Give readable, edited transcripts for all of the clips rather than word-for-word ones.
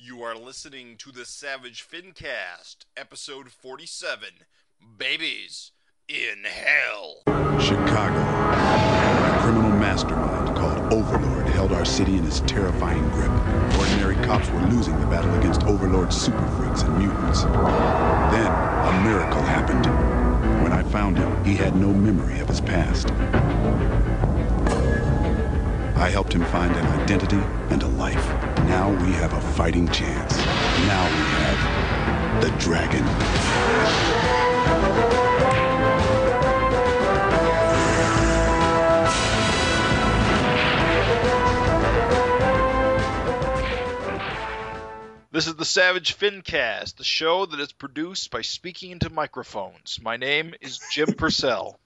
You are listening to the Savage FINcast, episode 47, Babies in Hell. Chicago. A criminal mastermind called Overlord held our city in his terrifying grip. Ordinary cops were losing the battle against Overlord's super freaks and mutants. Then, a miracle happened. When I found him, he had no memory of his past. I helped him find an identity and a life. Now we have a fighting chance. Now we have the Dragon. This is the Savage FINcast, the show that is produced by speaking into microphones. My name is Jim Purcell.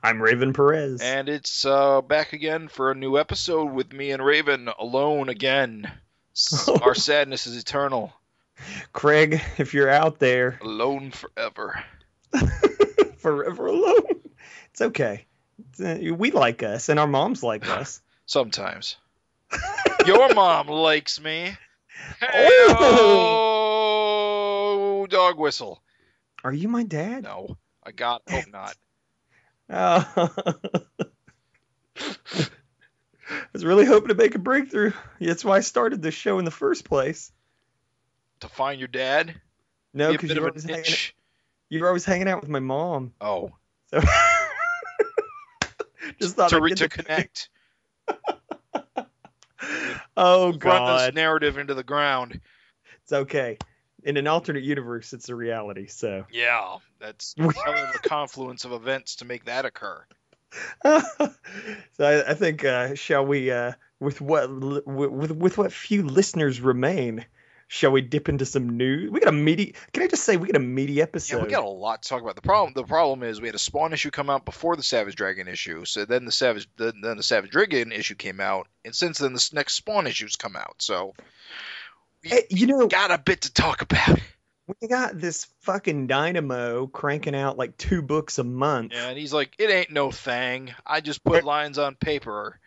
I'm Raven Perez. And it's back again for a new episode with me and Raven alone again. Our sadness is eternal. Craig, if you're out there. Alone forever. Forever alone. It's okay. We like us, and our moms like us. Sometimes. Your mom likes me. Hey, dog whistle. Are you my dad? No, hope not. I was really hoping to make a breakthrough. That's why I started this show in the first place. To find your dad? No, because you're always hanging out with my mom. Oh. So just thought to connect. Oh, God. Run this narrative into the ground. It's okay. In an alternate universe, it's a reality, so. Yeah, that's a confluence of events to make that occur. So I think, shall we, with what few listeners remain, shall we dip into some news? Can I just say we got a meaty episode? Yeah, we got a lot to talk about. The problem is we had a Spawn issue come out before the Savage Dragon issue. So then the Savage Dragon issue came out, and since then the next Spawn issue's come out. So we got a bit to talk about. We got this fucking Dynamo cranking out like 2 books a month. Yeah, and he's like, it ain't no thing. I just put lines on paper.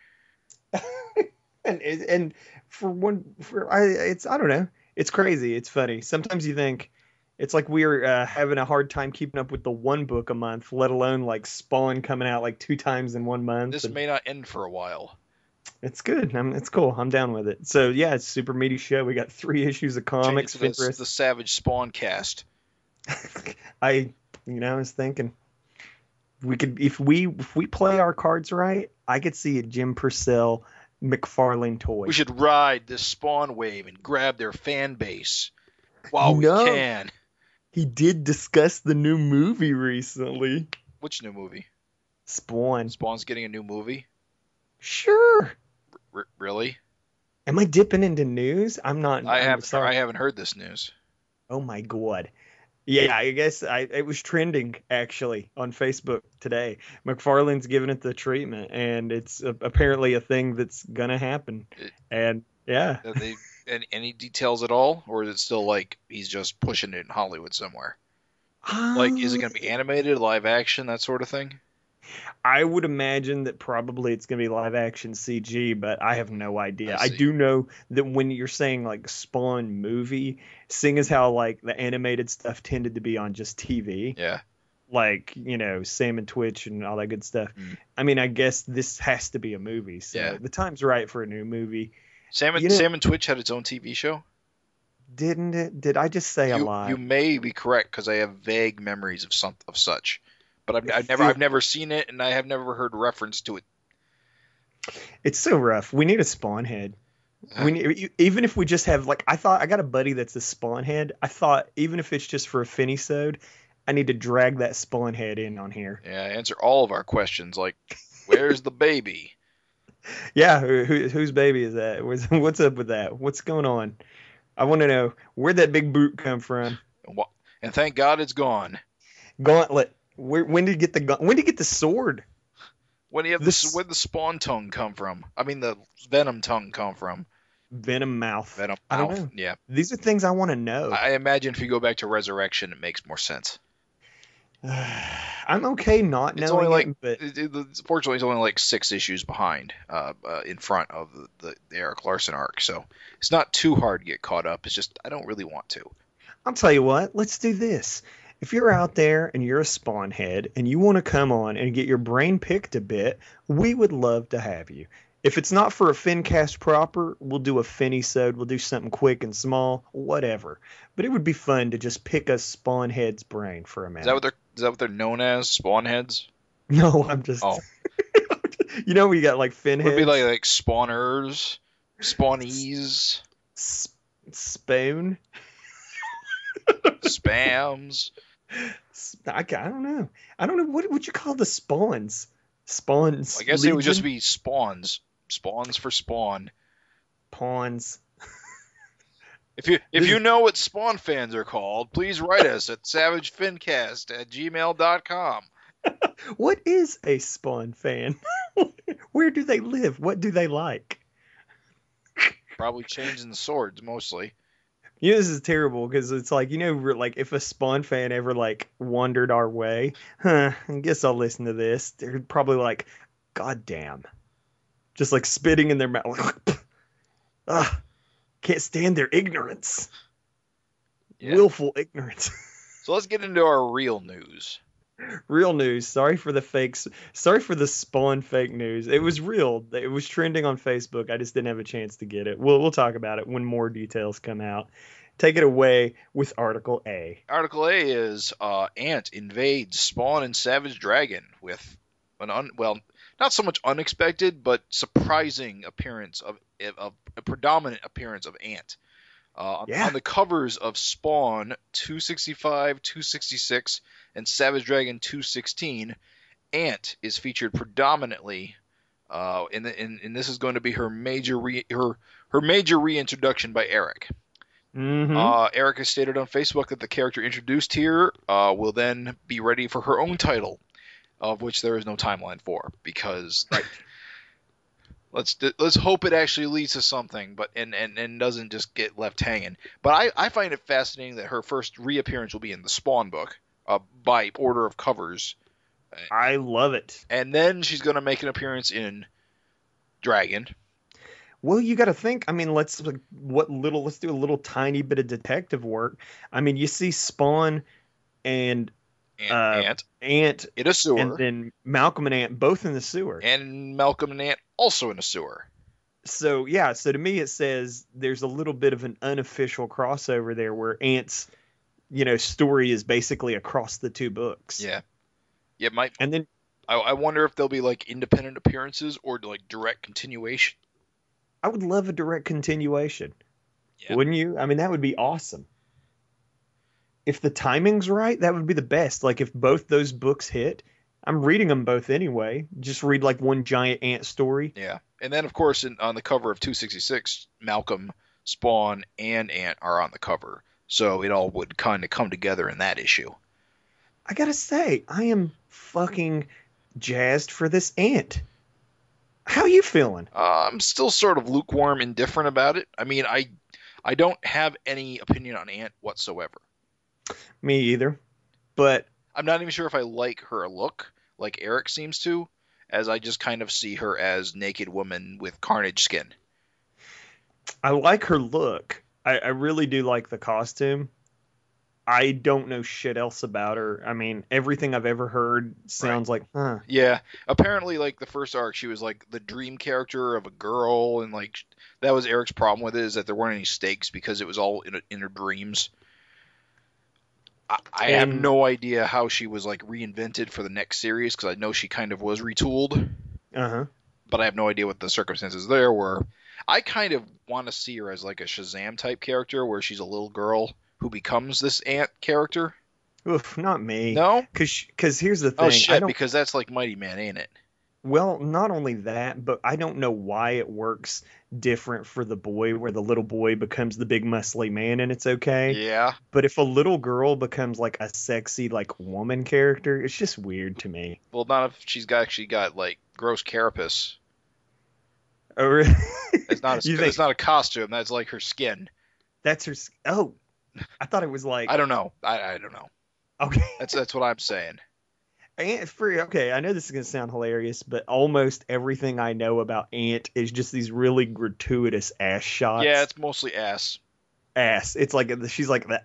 and I don't know. It's crazy. It's funny. Sometimes you think it's like we're having a hard time keeping up with the 1 book a month, let alone like Spawn coming out like 2 times in 1 month. This may not end for a while. It's good. It's cool. I'm down with it. So yeah, it's a super meaty show. We got 3 issues of comics. The Savage Spawn cast. I was thinking we could if we play our cards right, I could see a Jim Purcell McFarlane toy. We should ride this Spawn wave and grab their fan base while we can. He did discuss the new movie recently. Which new movie? Spawn. Spawn's getting a new movie? Sure. Really? Am I dipping into news? I'm not. I haven't heard this news. Oh my God. Yeah, I guess it was trending actually on Facebook today. McFarlane's giving it the treatment, and it's apparently a thing that's gonna happen. And yeah, any details at all, or is it still like he's just pushing it in Hollywood somewhere? Like, is it gonna be animated, live action, that sort of thing? I would imagine that probably it's going to be live action CG, but I have no idea. I do know that when you're saying like Spawn movie, seeing as how like the animated stuff tended to be on just TV. Yeah. Like, Sam and Twitch and all that good stuff. Mm. I mean, I guess this has to be a movie. So the time's right for a new movie. Sam and Twitch had its own TV show? Didn't it? Did I just say a lie? You may be correct because I have vague memories of such. But I've never seen it, and I have never heard reference to it. It's so rough. We need a Spawn head. Even if we just have I got a buddy that's a Spawn head. I thought even if it's just for a Finisode, I need to drag that Spawn head in on here. Yeah, answer all of our questions. Like, where's the baby? Yeah, whose baby is that? What's up with that? What's going on? I want to know where'd that big boot come from. And thank God it's gone. Gauntlet. When did you get the sword? Where'd the Spawn tongue come from? I mean, the Venom tongue come from? Venom mouth. I don't know. Yeah. These are things I want to know. I imagine if you go back to Resurrection, it makes more sense. I'm okay not It's only knowing like, it, but fortunately, it's only like 6 issues behind, in front of the Erik Larsen arc, so it's not too hard to get caught up. It's just I don't really want to. I'll tell you what, let's do this. If you're out there and you're a spawn head and you want to come on and get your brain picked a bit, we would love to have you. If it's not for a FINcast proper, we'll do a Finisode, we'll do something quick and small, whatever. But it would be fun to just pick a spawn head's brain for a Is that minute. what they're known as? Spawn heads? No, I'm just Oh, we got like fin it would be heads, like spawners, spawnees, spoon. spams. I don't know. I don't know what would you call the spawns. Spawns. I guess it would just Legion? be spawns. Spawns for spawn. Pawns. If you know what Spawn fans are called, please write us at savagefincast@gmail.com. What is a spawn fan? Where do they live? What do they like? Probably changing the swords mostly. You know, this is terrible because it's like, like if a Spawn fan ever like wandered our way, I guess I'll listen to this. They're probably like, God damn. Just like spitting in their mouth. Ah, can't stand their ignorance. Yeah. Willful ignorance. So let's get into our real news. Real news. Sorry for the fakes. Sorry for the Spawn fake news. It was real. It was trending on Facebook. I just didn't have a chance to get it. We'll talk about it when more details come out. Take it away with Article A. Article A is Ant invades Spawn and Savage Dragon with not so much unexpected, but surprising appearance of a predominant appearance of Ant. On the covers of Spawn 265, 266, and Savage Dragon 216, Ant is featured predominantly, and this is going to be her major reintroduction by Erik. Mm-hmm. Erik has stated on Facebook that the character introduced here will then be ready for her own title, of which there is no timeline for, because let's hope it actually leads to something, but and doesn't just get left hanging. But I find it fascinating that her first reappearance will be in the Spawn book, by order of covers. I love it. And then she's going to make an appearance in Dragon. Well, you got to think. I mean, let's do a little tiny bit of detective work. I mean, you see Spawn and Ant in a sewer, and then Malcolm and Ant both in the sewer, and Malcolm and Ant also in a sewer. So yeah, so to me it says there's a little bit of an unofficial crossover there where Ant's story is basically across the two books. Yeah, it might. And then I wonder if there'll be like independent appearances or like direct continuation. I would love a direct continuation. Yeah. Wouldn't you? I mean, that would be awesome. If the timing's right, that would be the best. Like if both those books hit, I'm reading them both anyway. Just read like one giant Ant story. Yeah. And then of course on the cover of 266, Malcolm, Spawn, and Ant are on the cover. So it all would kind of come together in that issue. I gotta say, I am fucking jazzed for this Ant. How you feeling? I'm still sort of lukewarm, indifferent about it. I mean, I don't have any opinion on Ant whatsoever. Me either. But I'm not even sure if I like her look, like Erik seems to, as I just kind of see her as naked woman with carnage skin. I like her look. I really do like the costume. I don't know shit else about her. I mean, everything I've ever heard sounds like, huh. Yeah, apparently, like, the first arc, she was, like, the dream character of a girl, and, like, that was Eric's problem with it, is that there weren't any stakes because it was all in her dreams. I have no idea how she was, like, reinvented for the next series, because I know she kind of was retooled. Uh-huh. But I have no idea what the circumstances there were. I kind of want to see her as, like, a Shazam-type character, where she's a little girl who becomes this Ant character. Oof, not me. No? Because here's the thing. Oh, shit, because that's like Mighty Man, ain't it? Well, not only that, but I don't know why it works different for the boy, where the little boy becomes the big muscly man and it's okay. Yeah. But if a little girl becomes like a sexy, like, woman character, it's just weird to me. Well, not if she's actually got, like, gross carapace. Oh, really? It's not a costume. That's like her skin. That's her. Oh, I thought it was like. I don't know. I don't know. Okay. That's what I'm saying. Okay, I know this is gonna sound hilarious, but almost everything I know about Ant is just these really gratuitous ass shots. Yeah, it's mostly ass. Ass. It's like she's like the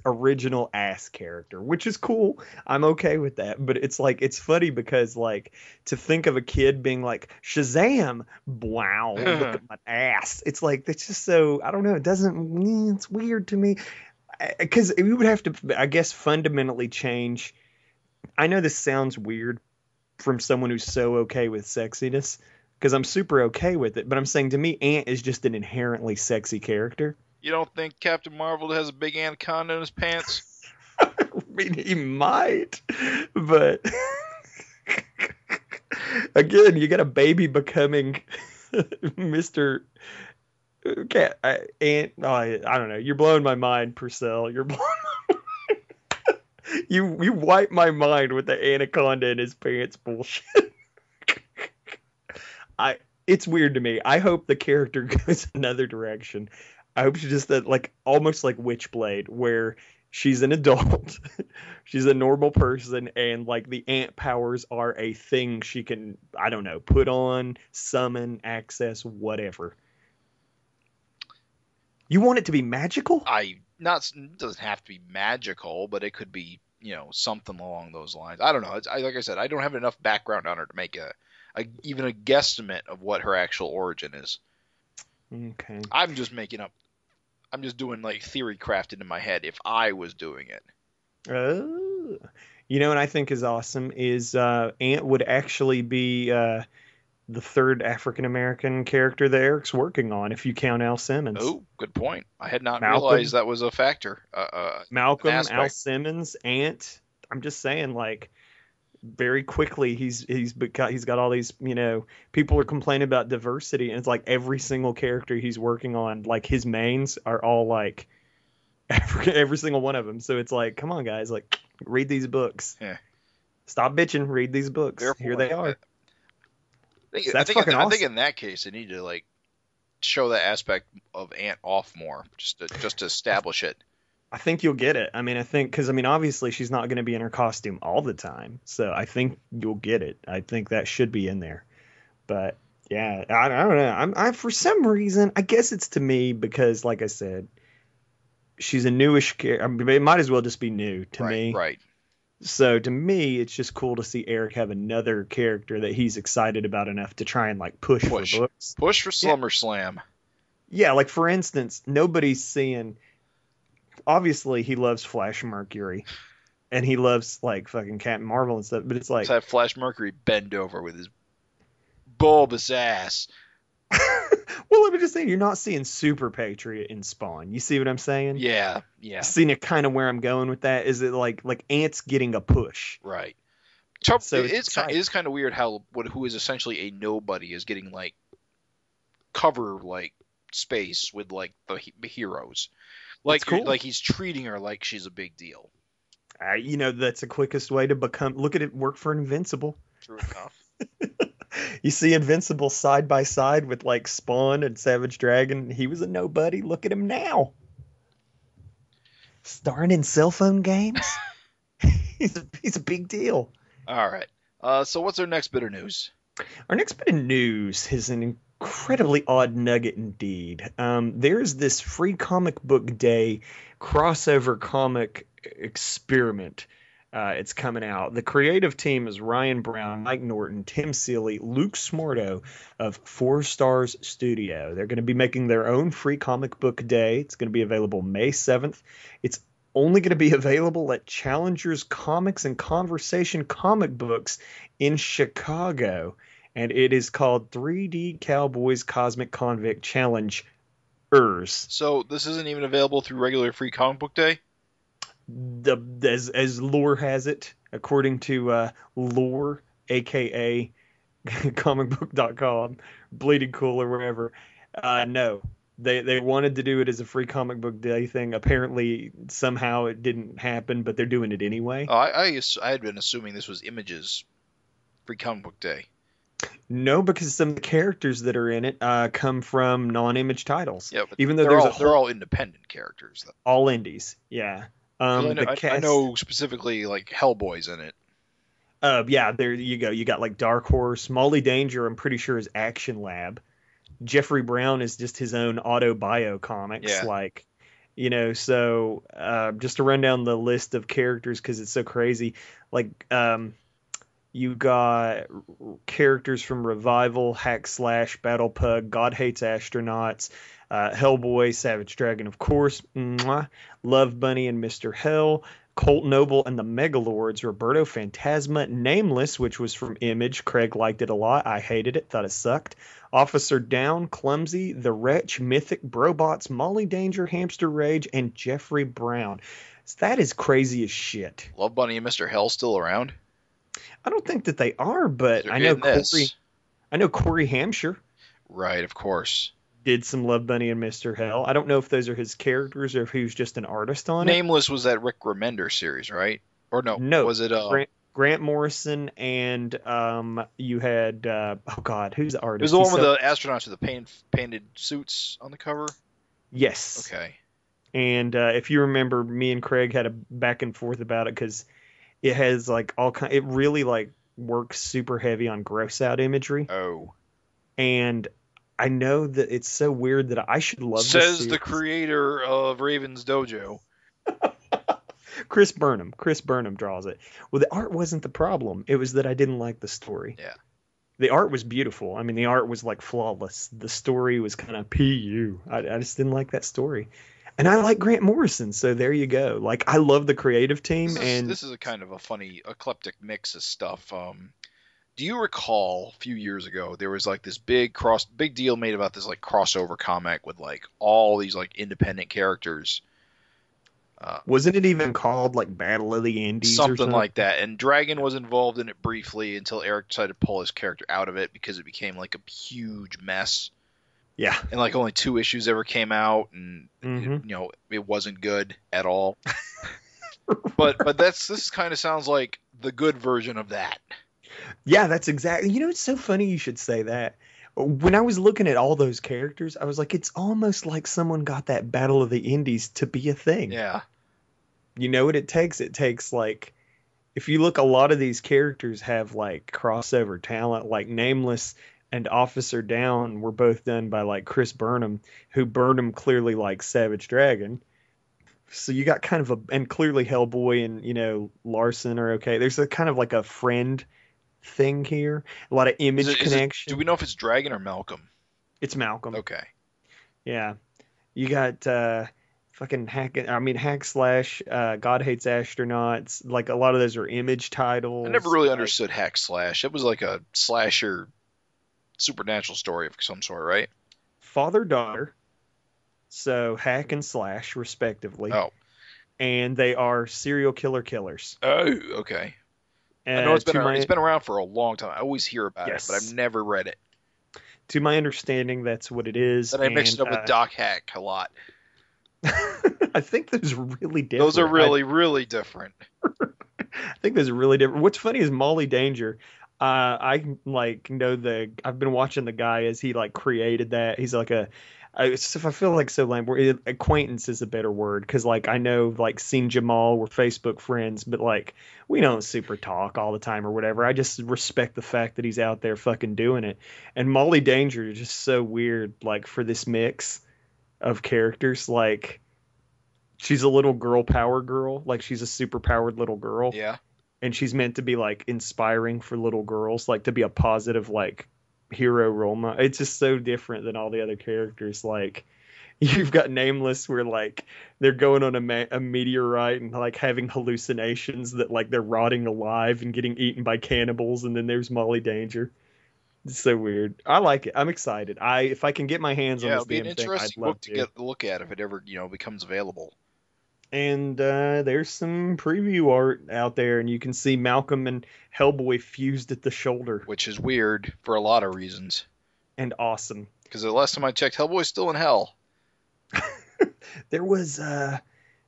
original ass character, which is cool. I'm okay with that. But it's like it's funny because like to think of a kid being like Shazam, wow, look at my ass. It's like it's just so I don't know. It doesn't. It's weird to me because we would have to, I guess, fundamentally change. I know this sounds weird from someone who's so okay with sexiness because I'm super okay with it, but I'm saying to me, Ant is just an inherently sexy character. You don't think Captain Marvel has a big anaconda in his pants? I mean, he might, but again, you got a baby becoming Mr. Cat. Ant. Oh, I don't know. You're blowing my mind, Purcell. You're blowing. You wipe my mind with the anaconda in his pants bullshit. It's weird to me. I hope the character goes another direction. I hope she's just that like almost like Witchblade, where she's an adult, she's a normal person, and like the ant powers are a thing she can, I don't know, put on, summon, access, whatever. You want it to be magical? It doesn't have to be magical, but it could be, something along those lines. I don't know. Like I said, I don't have enough background on her to make even a guesstimate of what her actual origin is. Okay. I'm just doing like theory crafted in my head if I was doing it. Oh. You know what I think is awesome is Ant would actually be the third African-American character that Eric's working on, if you count Al Simmons. Oh, good point. I had not realized that was a factor. Malcolm, Al Simmons, Ant. I'm just saying, like, very quickly he's got all these, people are complaining about diversity, and it's like every single character he's working on, like his mains are all like every single one of them. So it's like, come on guys, like read these books. Yeah. Stop bitching, read these books. Here they are. I think in that case they need to like show that aspect of Ant off more, just to establish it. I think you'll get it. I mean, because obviously she's not going to be in her costume all the time, so I think you'll get it. I think that should be in there. But yeah, I don't know. I for some reason, I guess it's to me because, like I said, she's a newish character. I mean, it might as well just be new to me. Right. So to me, it's just cool to see Erik have another character that he's excited about enough to try and like push for books. Push for SummerSlam. Yeah, like for instance, nobody's seeing. Obviously, he loves Flash Mercury, and he loves like fucking Captain Marvel and stuff. But it's like let's have Flash Mercury bend over with his bulbous ass. Well, let me just say, you're not seeing Super Patriot in Spawn. You see what I'm saying? Yeah. Seeing it kind of where I'm going with that is it like Ant's getting a push, right? So it's kind of weird how who is essentially a nobody is getting like cover like space with like the heroes. Like, cool. Like he's treating her like she's a big deal. That's the quickest way to become. Look at it work for Invincible. True enough. You see Invincible side by side with like Spawn and Savage Dragon. He was a nobody. Look at him now. Starring in cell phone games. He's a big deal. All right. So what's our next bit of news? Our next bit of news is an incredibly odd nugget indeed. There's this free comic book day crossover comic experiment. It's coming out. The creative team is Ryan Brown, Mike Norton, Tim Seeley, Luke Smorto of 4 Stars Studio. They're going to be making their own free comic book day. It's going to be available May 7th. It's only going to be available at Challengers Comics and Conversation Comic Books in Chicago. And it is called 3D Cowboys Cosmic Convict Challenge. So this isn't even available through regular free comic book day? As lore has it, according to lore, aka comicbook.com, Bleeding Cool or wherever. No, they wanted to do it as a free comic book day thing. Apparently, somehow it didn't happen, but they're doing it anyway. Oh, I had been assuming this was Image's free comic book day. No, because some of the characters that are in it come from non-Image titles. Yeah, but even though they're all independent characters, though. All indies, yeah. The I cast, know specifically like Hellboy's in it. yeah, there you go. You got like Dark Horse, Molly Danger. I'm pretty sure is Action Lab. Jeffrey Brown is just his own autobio comics, Yeah. like, so just to run down the list of characters because it's so crazy, like you got characters from Revival, Hack Slash, Battle Pug, God Hates Astronauts, Hellboy, Savage Dragon, of course, mwah, Love Bunny and Mr. Hell, Colt Noble and the Megalords, Roberto Phantasma, Nameless, which was from Image. Craig liked it a lot. I hated it, thought it sucked. Officer Down, Clumsy, The Wretch, Mythic, Brobots, Molly Danger, Hamster Rage, and Jeffrey Brown. That is crazy as shit. Love Bunny and Mr. Hell still around? I don't think that they are, but They're I know in this. Corey Hampshire Right, of course. did some Love Bunny and Mr. Hell. I don't know if those are his characters or if he was just an artist on it. Nameless was that Rick Remender series, right? Or no, No, was it Grant Morrison and you had oh god, who's the it artist? was the one with the astronauts with the painted suits on the cover? Yes. Okay. And if you remember, me and Craig had a back and forth about it because it has like it really like works super heavy on gross out imagery. Oh. And I know that it's so weird that I should love this Says series. the creator of Raven's Dojo. Chris Burnham. Chris Burnham draws it. Well, the art wasn't the problem. It was that I didn't like the story. Yeah. The art was beautiful. I mean, the art was like flawless. The story was kind of PU. I just didn't like that story. And I like Grant Morrison, so there you go. Like, I love the creative team. This is a kind of a funny, eclectic mix of stuff. Do you recall a few years ago there was like this big deal made about this like crossover comic with like all these like independent characters? Wasn't it even called like Battle of the Indies or something like that? And Dragon was involved in it briefly until Erik decided to pull his character out of it because it became like a huge mess. Yeah. And like only 2 issues ever came out, and it wasn't good at all. but this kind of sounds like the good version of that. Yeah, that's exactly. It's so funny you should say that. When I was looking at all those characters, I was like, it's almost like someone got that Battle of the Indies to be a thing. Yeah. You know what it takes? It takes like, if you look, a lot of these characters have like crossover talent, like Nameless and Officer Down were both done by like Chris Burnham, who Burnham clearly likes Savage Dragon. So you got kind of and clearly Hellboy and, Larsen are okay. There's a kind of like a friend thing here. A lot of image connection. Do we know if it's Dragon or Malcolm? It's Malcolm. Okay. Yeah. You got fucking Hack Slash, God Hates Astronauts. Like, a lot of those are image titles. I never really understood Hack Slash. It was like a slasher supernatural story of some sort, right? Father-daughter. So Hack and Slash, respectively. Oh. And they are serial killers. Oh, okay. I know it's been around for a long time. I always hear about it, but I've never read it. To my understanding, that's what it is. And I mixed it up with Doc Hack a lot. I think those are really different. Those are really, really different. I think those are really different. What's funny is Molly Danger. I like know I've been watching the guy as he like created that. He's like I feel like so lame. Acquaintance is a better word because like I know like seen Jamal, we're Facebook friends, but like we don't super talk all the time or whatever. I just respect the fact that he's out there fucking doing it. And Molly Danger is just so weird, like for this mix of characters. Like she's a little girl power girl, like she's a super powered little girl. Yeah. And she's meant to be like inspiring for little girls, like to be a positive like hero role model. It's just so different than all the other characters. Like you've got Nameless where like they're going on a meteorite and like having hallucinations that like they're rotting alive and getting eaten by cannibals, and then there's Molly Danger. It's so weird. I like it. I'm excited. If I can get my hands on this damn thing, I'd love to. It'll be an interesting book to get a look at if it ever becomes available. And there's some preview art out there, and you can see Malcolm and Hellboy fused at the shoulder. Which is weird for a lot of reasons. And awesome. Because the last time I checked, Hellboy's still in hell. There was the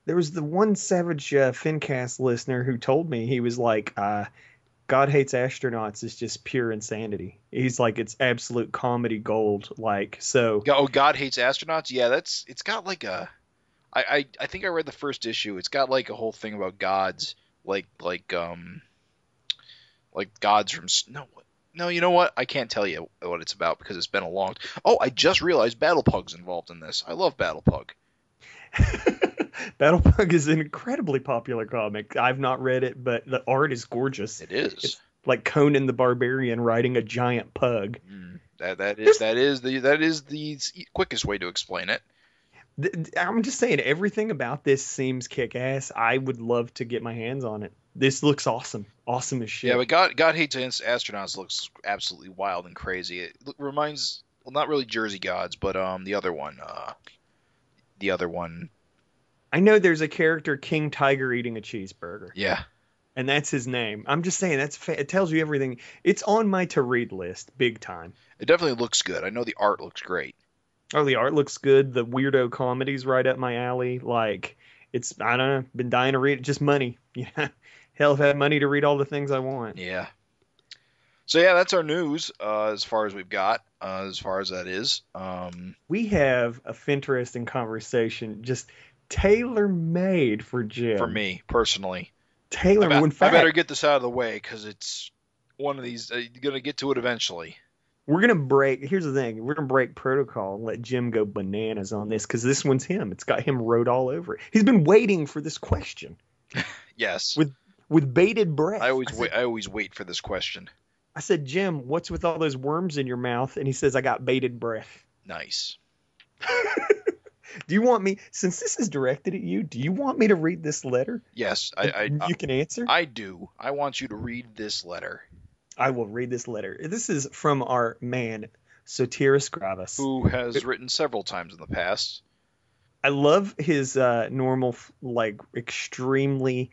one Savage FINcast listener who told me, he was like, God Hates Astronauts is just pure insanity. He's like, it's absolute comedy gold. Like, so. Oh, God Hates Astronauts? Yeah, it's got like a... I think I read the first issue. It's got like a whole thing about gods, like gods from no, you know what? I can't tell you what it's about because it's been a long. Oh, I just realized Battle Pug's involved in this. I love Battle Pug. Battle Pug is an incredibly popular comic. I've not read it, but the art is gorgeous. It is. It's like Conan the Barbarian riding a giant pug. That is the quickest way to explain it. I'm just saying, everything about this seems kick-ass. I would love to get my hands on it. This looks awesome. Awesome as shit. Yeah, but God Hates Astronauts looks absolutely wild and crazy. It reminds, well, not really Jersey Gods, but the other one. I know there's a character, King Tiger, eating a cheeseburger. Yeah. And that's his name. I'm just saying, it tells you everything. It's on my to-read list, big time. It definitely looks good. I know the art looks great. Oh, the art looks good. The weirdo comedy's right up my alley. Like, I don't know, been dying to read it. Just money. Yeah. Hell, I've had money to read all the things I want. Yeah. So, yeah, that's our news as far as we've got, as far as that is. We have a FINteresting conversation just tailor-made for Jim. For me, personally. I better get this out of the way because it's one of these. You're going to get to it eventually. We're going to break. Here's the thing. We're going to break protocol and let Jim go bananas on this because this one's him. It's got him wrote all over it. He's been waiting for this question. Yes. With bated breath. I always wait for this question. I said, Jim, what's with all those worms in your mouth? And he says, I got bated breath. Nice. Do you want me, since this is directed at you, do you want me to read this letter? Yes. You can answer? I do. I want you to read this letter. I will read this letter. This is from our man, Sotiris Gravis. Who has written several times in the past. I love his normal, like, extremely,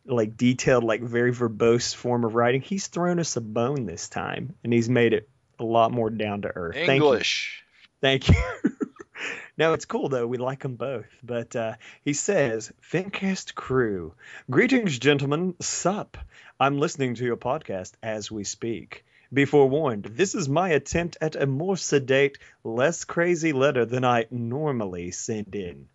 like, detailed, like, very verbose form of writing. He's thrown us a bone this time, and he's made it a lot more down to earth. English. Thank you. No, it's cool, though. We like them both. But he says, FINcast crew, greetings, gentlemen. Sup? I'm listening to your podcast as we speak. Be forewarned, this is my attempt at a more sedate, less crazy letter than I normally send in.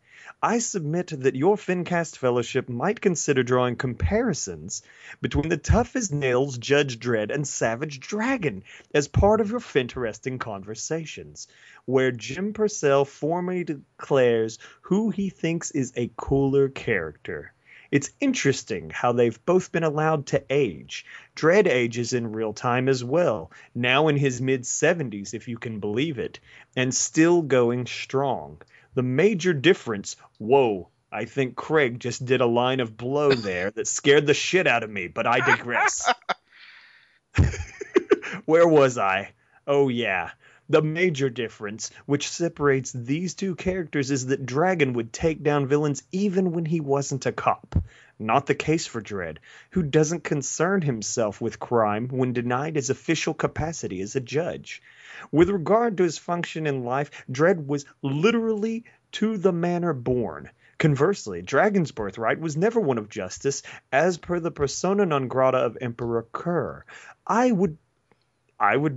I submit that your FINcast fellowship might consider drawing comparisons between the tough as nails Judge Dredd and Savage Dragon as part of your FINteresting conversations, where Jim Purcell formally declares who he thinks is a cooler character. It's interesting how they've both been allowed to age. Dredd ages in real time as well, now in his mid-70s if you can believe it, and still going strong. The major difference, whoa, I think Craig just did a line of blow there that scared the shit out of me, but I digress. Where was I? Oh yeah. The major difference, which separates these two characters, is that Dragon would take down villains even when he wasn't a cop. Not the case for Dredd, who doesn't concern himself with crime when denied his official capacity as a judge. With regard to his function in life, Dredd was literally to the manner born. Conversely, Dragon's birthright was never one of justice, as per the persona non grata of Emperor Kerr. I would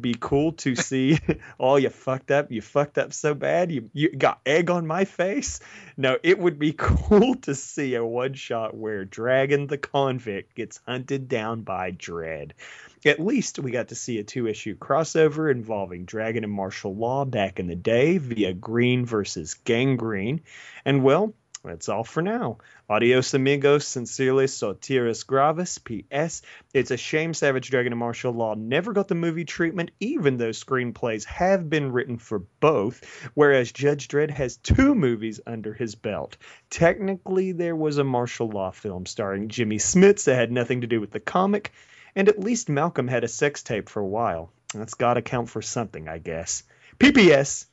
be cool to see, oh, you fucked up so bad, you got egg on my face. No, it would be cool to see a one-shot where Dragon the convict gets hunted down by Dredd. At least we got to see a 2-issue crossover involving Dragon and martial law back in the day via Green versus Gangrene. And well, that's all for now. Adios, amigos. Sincerely, Sotiris Gravis. P.S. It's a shame Savage Dragon and Martial Law never got the movie treatment, even though screenplays have been written for both, whereas Judge Dredd has 2 movies under his belt. Technically, there was a martial law film starring Jimmy Smits that had nothing to do with the comic, and at least Malcolm had a sex tape for a while. That's gotta count for something, I guess. P.P.S.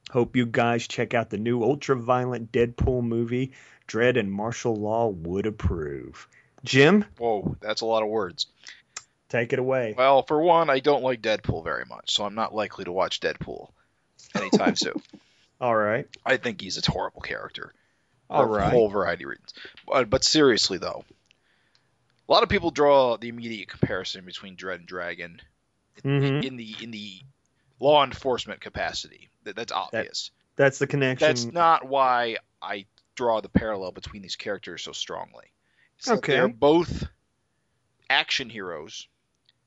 Hope you guys check out the new ultra-violent Deadpool movie. Dredd and martial law would approve. Jim? Whoa, that's a lot of words. Take it away. Well, for one, I don't like Deadpool very much, so I'm not likely to watch Deadpool anytime soon. All right. I think he's a horrible character. All for right. a whole variety of reasons. But seriously, though, a lot of people draw the immediate comparison between Dredd and Dragon in the law enforcement capacity. That's obvious. That's the connection. That's not why I draw the parallel between these characters so strongly. So Okay. they're both action heroes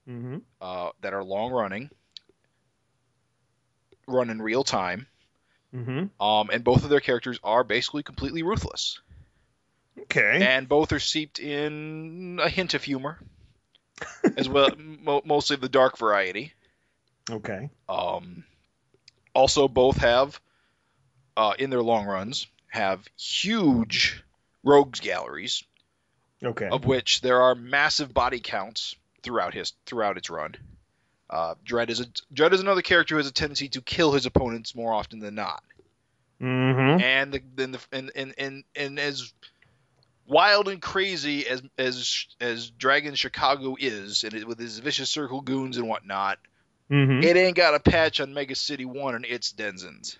Mm-hmm. that are long running, run in real time, Mm-hmm. and both of their characters are basically completely ruthless. Okay. And both are steeped in a hint of humor, as well, mostly the dark variety. Okay. Also, both have, in their long runs, have huge rogues galleries, Okay. of which there are massive body counts throughout its run. Dredd is another character who has a tendency to kill his opponents more often than not. Mm-hmm. And as wild and crazy as Dragon Chicago is, and with his vicious circle goons and whatnot, Mm-hmm. it ain't got a patch on Mega City 1 and its denizens.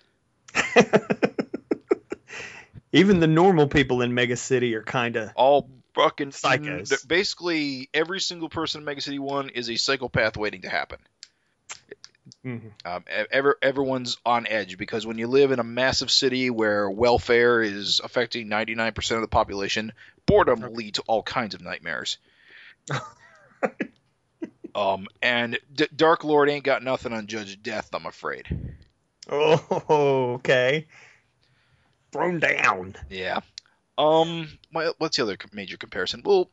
Even the normal people in Mega City are kind of All fucking psychos. Basically, every single person in Mega City 1 is a psychopath waiting to happen. Mm-hmm. Everyone's on edge, because when you live in a massive city where welfare is affecting 99% of the population, boredom will lead to all kinds of nightmares. And Dark Lord ain't got nothing on Judge Death, I'm afraid. Oh, okay. Thrown down. Yeah. What's the other major comparison? Well,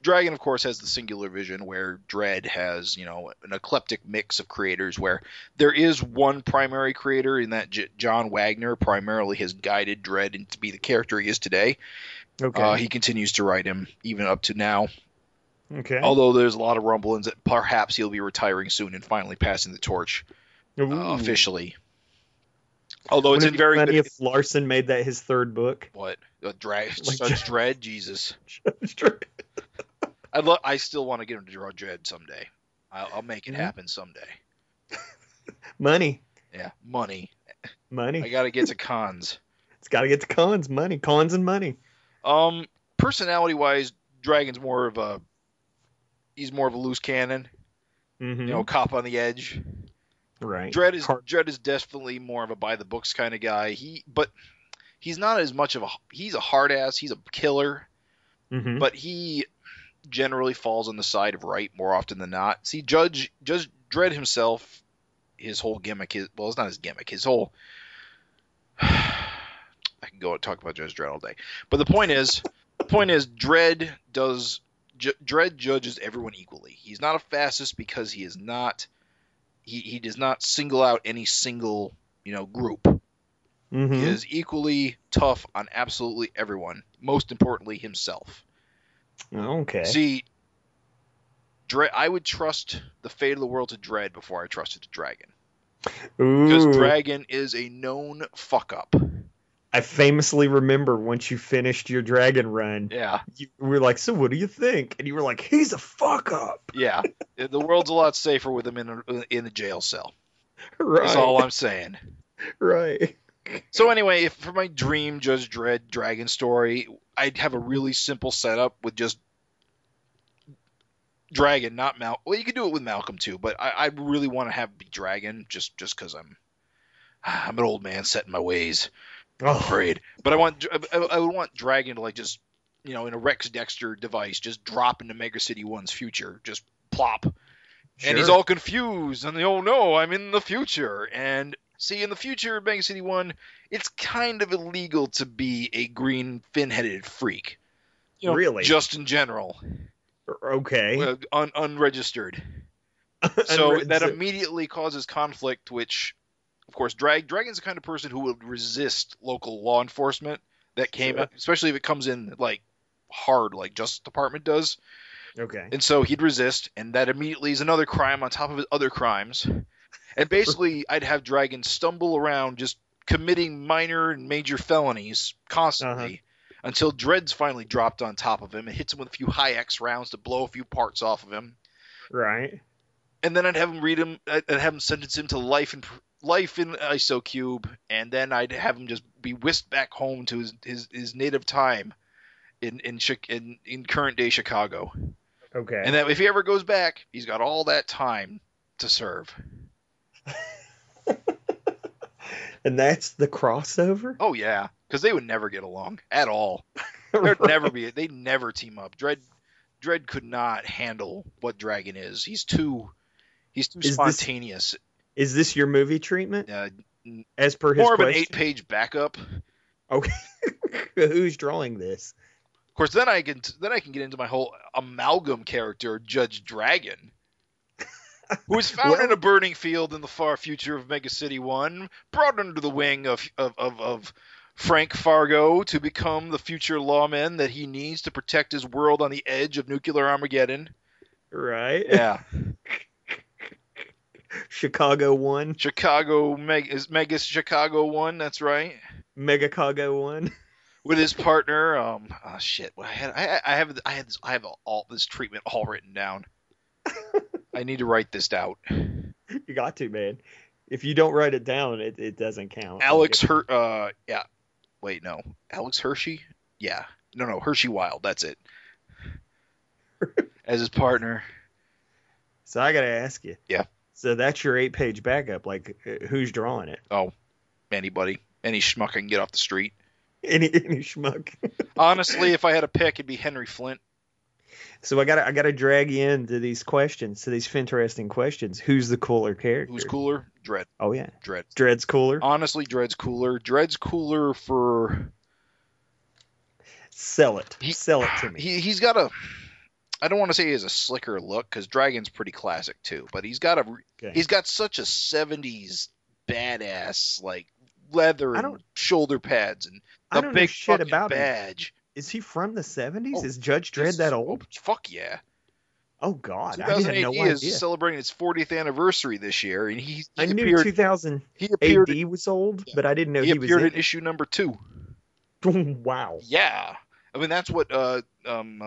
Dragon, of course, has the singular vision, where Dredd has, an eclectic mix of creators, where there is one primary creator in that John Wagner primarily has guided Dredd to be the character he is today. Okay. He continues to write him even up to now. Okay. Although there's a lot of rumblings that perhaps he'll be retiring soon and finally passing the torch officially. Although it's in very funny good. If Larsen made that his third book. What? Judge Dredd? Jesus. Judge Dredd. I still want to get him to draw Dredd someday. I'll make it happen someday. Money. Yeah, money. Money. I got to get to cons. It's got to get to cons. Money. Cons and money. Personality-wise, Dragon's more of a loose cannon. Mm-hmm. Cop on the edge. Right. Dredd is definitely more of a by the books kind of guy. But he's not as much of he's a hard ass. He's a killer. Mm-hmm. But he generally falls on the side of right more often than not. See, Judge Dredd himself, his whole gimmick is, well, it's not his gimmick. His whole I can go and talk about Judge Dredd all day. But the point is Dredd judges everyone equally. He's not a fascist because he is not. He does not single out any single, group. Mm-hmm. He is equally tough on absolutely everyone. Most importantly, himself. Okay. See, I would trust the fate of the world to Dredd before I trusted to Dragon. Ooh. Because Dragon is a known fuck up. I famously remember once you finished your Dragon run. Yeah. You were like, so what do you think? And you were like, he's a fuck up. Yeah. The world's a lot safer with him in a jail cell. Right. That's all I'm saying. Right. So anyway, for my dream Judge Dredd Dragon story, I'd have a really simple setup with just Dragon, not Malcolm. Well, you could do it with Malcolm too, but I really want to have be Dragon just because I'm an old man set in my ways. I'm afraid. But I would want Dragon to just in a Rex Dexter device just drop into Mega City 1's future, just plop. Sure. And he's all confused and oh no, I'm in the future. And see, in the future of Mega City 1, it's kind of illegal to be a green fin-headed freak. Really? Just in general. Okay. Unregistered. So that immediately causes conflict, which, of course, Dragon's the kind of person who would resist local law enforcement that came out, especially if it comes in hard, like Justice Department does. Okay. And so he'd resist, and that immediately is another crime on top of his other crimes. And basically, I'd have Dragon stumble around just committing minor and major felonies constantly until Dredd's finally dropped on top of him and hits him with a few high X rounds to blow a few parts off of him. Right. And then I'd have him I'd have him sentence him to life in ISO cube, and then I'd have him just be whisked back home to his native time in current day Chicago. Okay. And that if he ever goes back, he's got all that time to serve. And that's the crossover? Oh yeah. because they would never get along at all. There'd never be. They'd never team up. Dredd could not handle what Dragon is. He's too spontaneous. Is this your movie treatment? As per his more of question? an 8-page backup. Okay. Who's drawing this? Of course, then I can get into my whole amalgam character, Judge Dragon, who was found in a burning field in the far future of Mega City 1, brought under the wing of Frank Fargo to become the future lawman that he needs to protect his world on the edge of nuclear Armageddon. Right. Yeah. Chicago 1. Mega Chicago 1, that's right. Mega Chicago 1. With his partner, shit. I have all this treatment all written down. I need to write this out. You got to, man. If you don't write it down, it doesn't count. Alex yeah. Wait, no. Alex Hershey? Yeah. No, Hershey Wild, that's it. As his partner. So I gotta ask you. Yeah. So that's your 8-page backup. Like, who's drawing it? Oh, anybody. Any schmuck I can get off the street. Any schmuck. Honestly, if I had a pick, it'd be Henry Flint. So I gotta drag you into these questions, to these FINteresting questions. Who's the cooler character? Who's cooler? Dredd. Oh yeah, Dredd. Dredd's cooler. Honestly, Dredd's cooler. Dredd's cooler for. Sell it. Sell it to me. He's got a. I don't want to say he has a slicker look because Dragon's pretty classic too, but he's got such a 70s badass like leather and shoulder pads and a big shit fucking about badge. Is he from the 70s? Is Judge Dredd that old? Fuck yeah. Oh God, 2008 I had no idea. is celebrating its 40th anniversary this year, and I knew 2000 AD was old, but I didn't know he was appeared in issue number 2. Wow. Yeah. I mean, that's what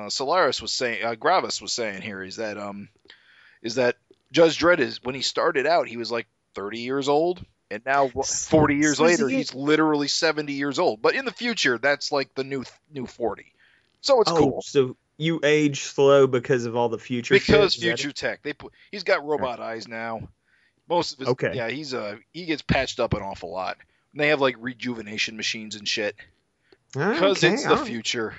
Solaris was saying. Gravis was saying here is that Judge Dredd is, when he started out, he was like 30 years old, and now 40 years later, he's literally 70 years old. But in the future, that's like the new 40. So it's cool. So you age slow because of all the future. Because future tech. He's got robot eyes now. Most of his, yeah, he gets patched up an awful lot. And they have like rejuvenation machines and shit. Because it's the future.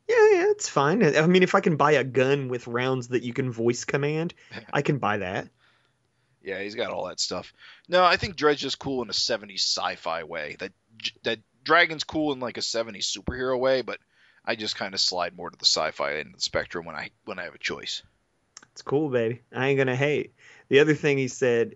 Yeah, it's fine. I mean, if I can buy a gun with rounds that you can voice command, I can buy that. Yeah, he's got all that stuff. No, I think Dredd's just cool in a 70s sci-fi way. That Dragon's cool in like a 70s superhero way, but I just kind of slide more to the sci-fi end of the spectrum when I have a choice. It's cool, baby. I ain't gonna hate. The other thing he said,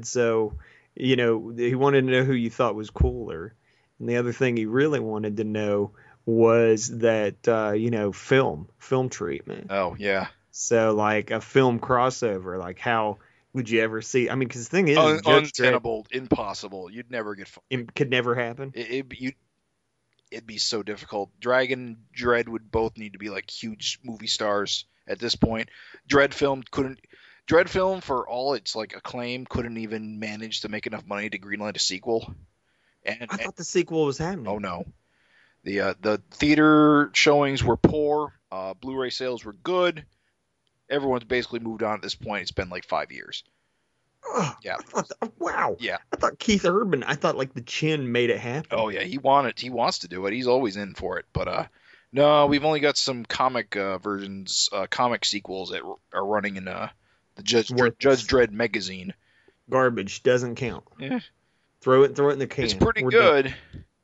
so, you know, he wanted to know who you thought was cooler. And the other thing he really wanted to know was that, you know, film treatment. Oh, yeah. So, like, a film crossover, like, how would you ever see? I mean, because the thing is, untenable, impossible. You'd never get. It could never happen. It'd be so difficult. Dragon and Dredd would both need to be, like, huge movie stars at this point. Dredd film, for all its, like, acclaim, couldn't even manage to make enough money to greenlight a sequel. I thought the sequel was happening. Oh no, the theater showings were poor. Blu-ray sales were good. Everyone's basically moved on at this point. It's been like 5 years. Yeah. Wow. Yeah. I thought Keith Urban. I thought like the Chin made it happen. Oh yeah, he wants to do it. He's always in for it. But no, we've only got some comic versions, comic sequels that are running in the Judge Dredd magazine. Garbage doesn't count. Yeah. Throw it in the can. It's pretty good. Done.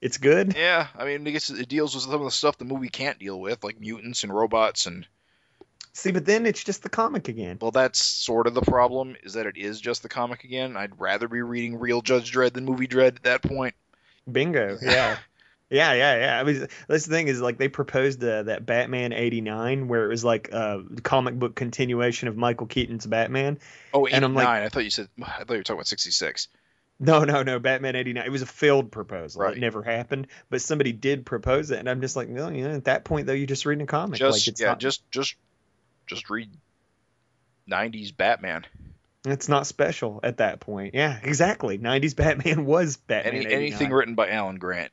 It's good? Yeah. I mean, it deals with some of the stuff the movie can't deal with, like mutants and robots and... See, but then it's just the comic again. Well, that's sort of the problem, is that it is just the comic again. I'd rather be reading real Judge Dredd than movie Dredd at that point. Bingo. Yeah. Yeah. I mean, this thing is like they proposed that Batman 89, where it was like a comic book continuation of Michael Keaton's Batman. Oh, 89. And I'm like, I thought you were talking about 66. No, Batman 89. It was a failed proposal. Right. It never happened, but somebody did propose it, and I'm just like, no, you know, at that point though, you're just reading a comic. Just read 90s Batman. It's not special at that point. Yeah, exactly. 90s Batman was Batman. Anything written by Alan Grant.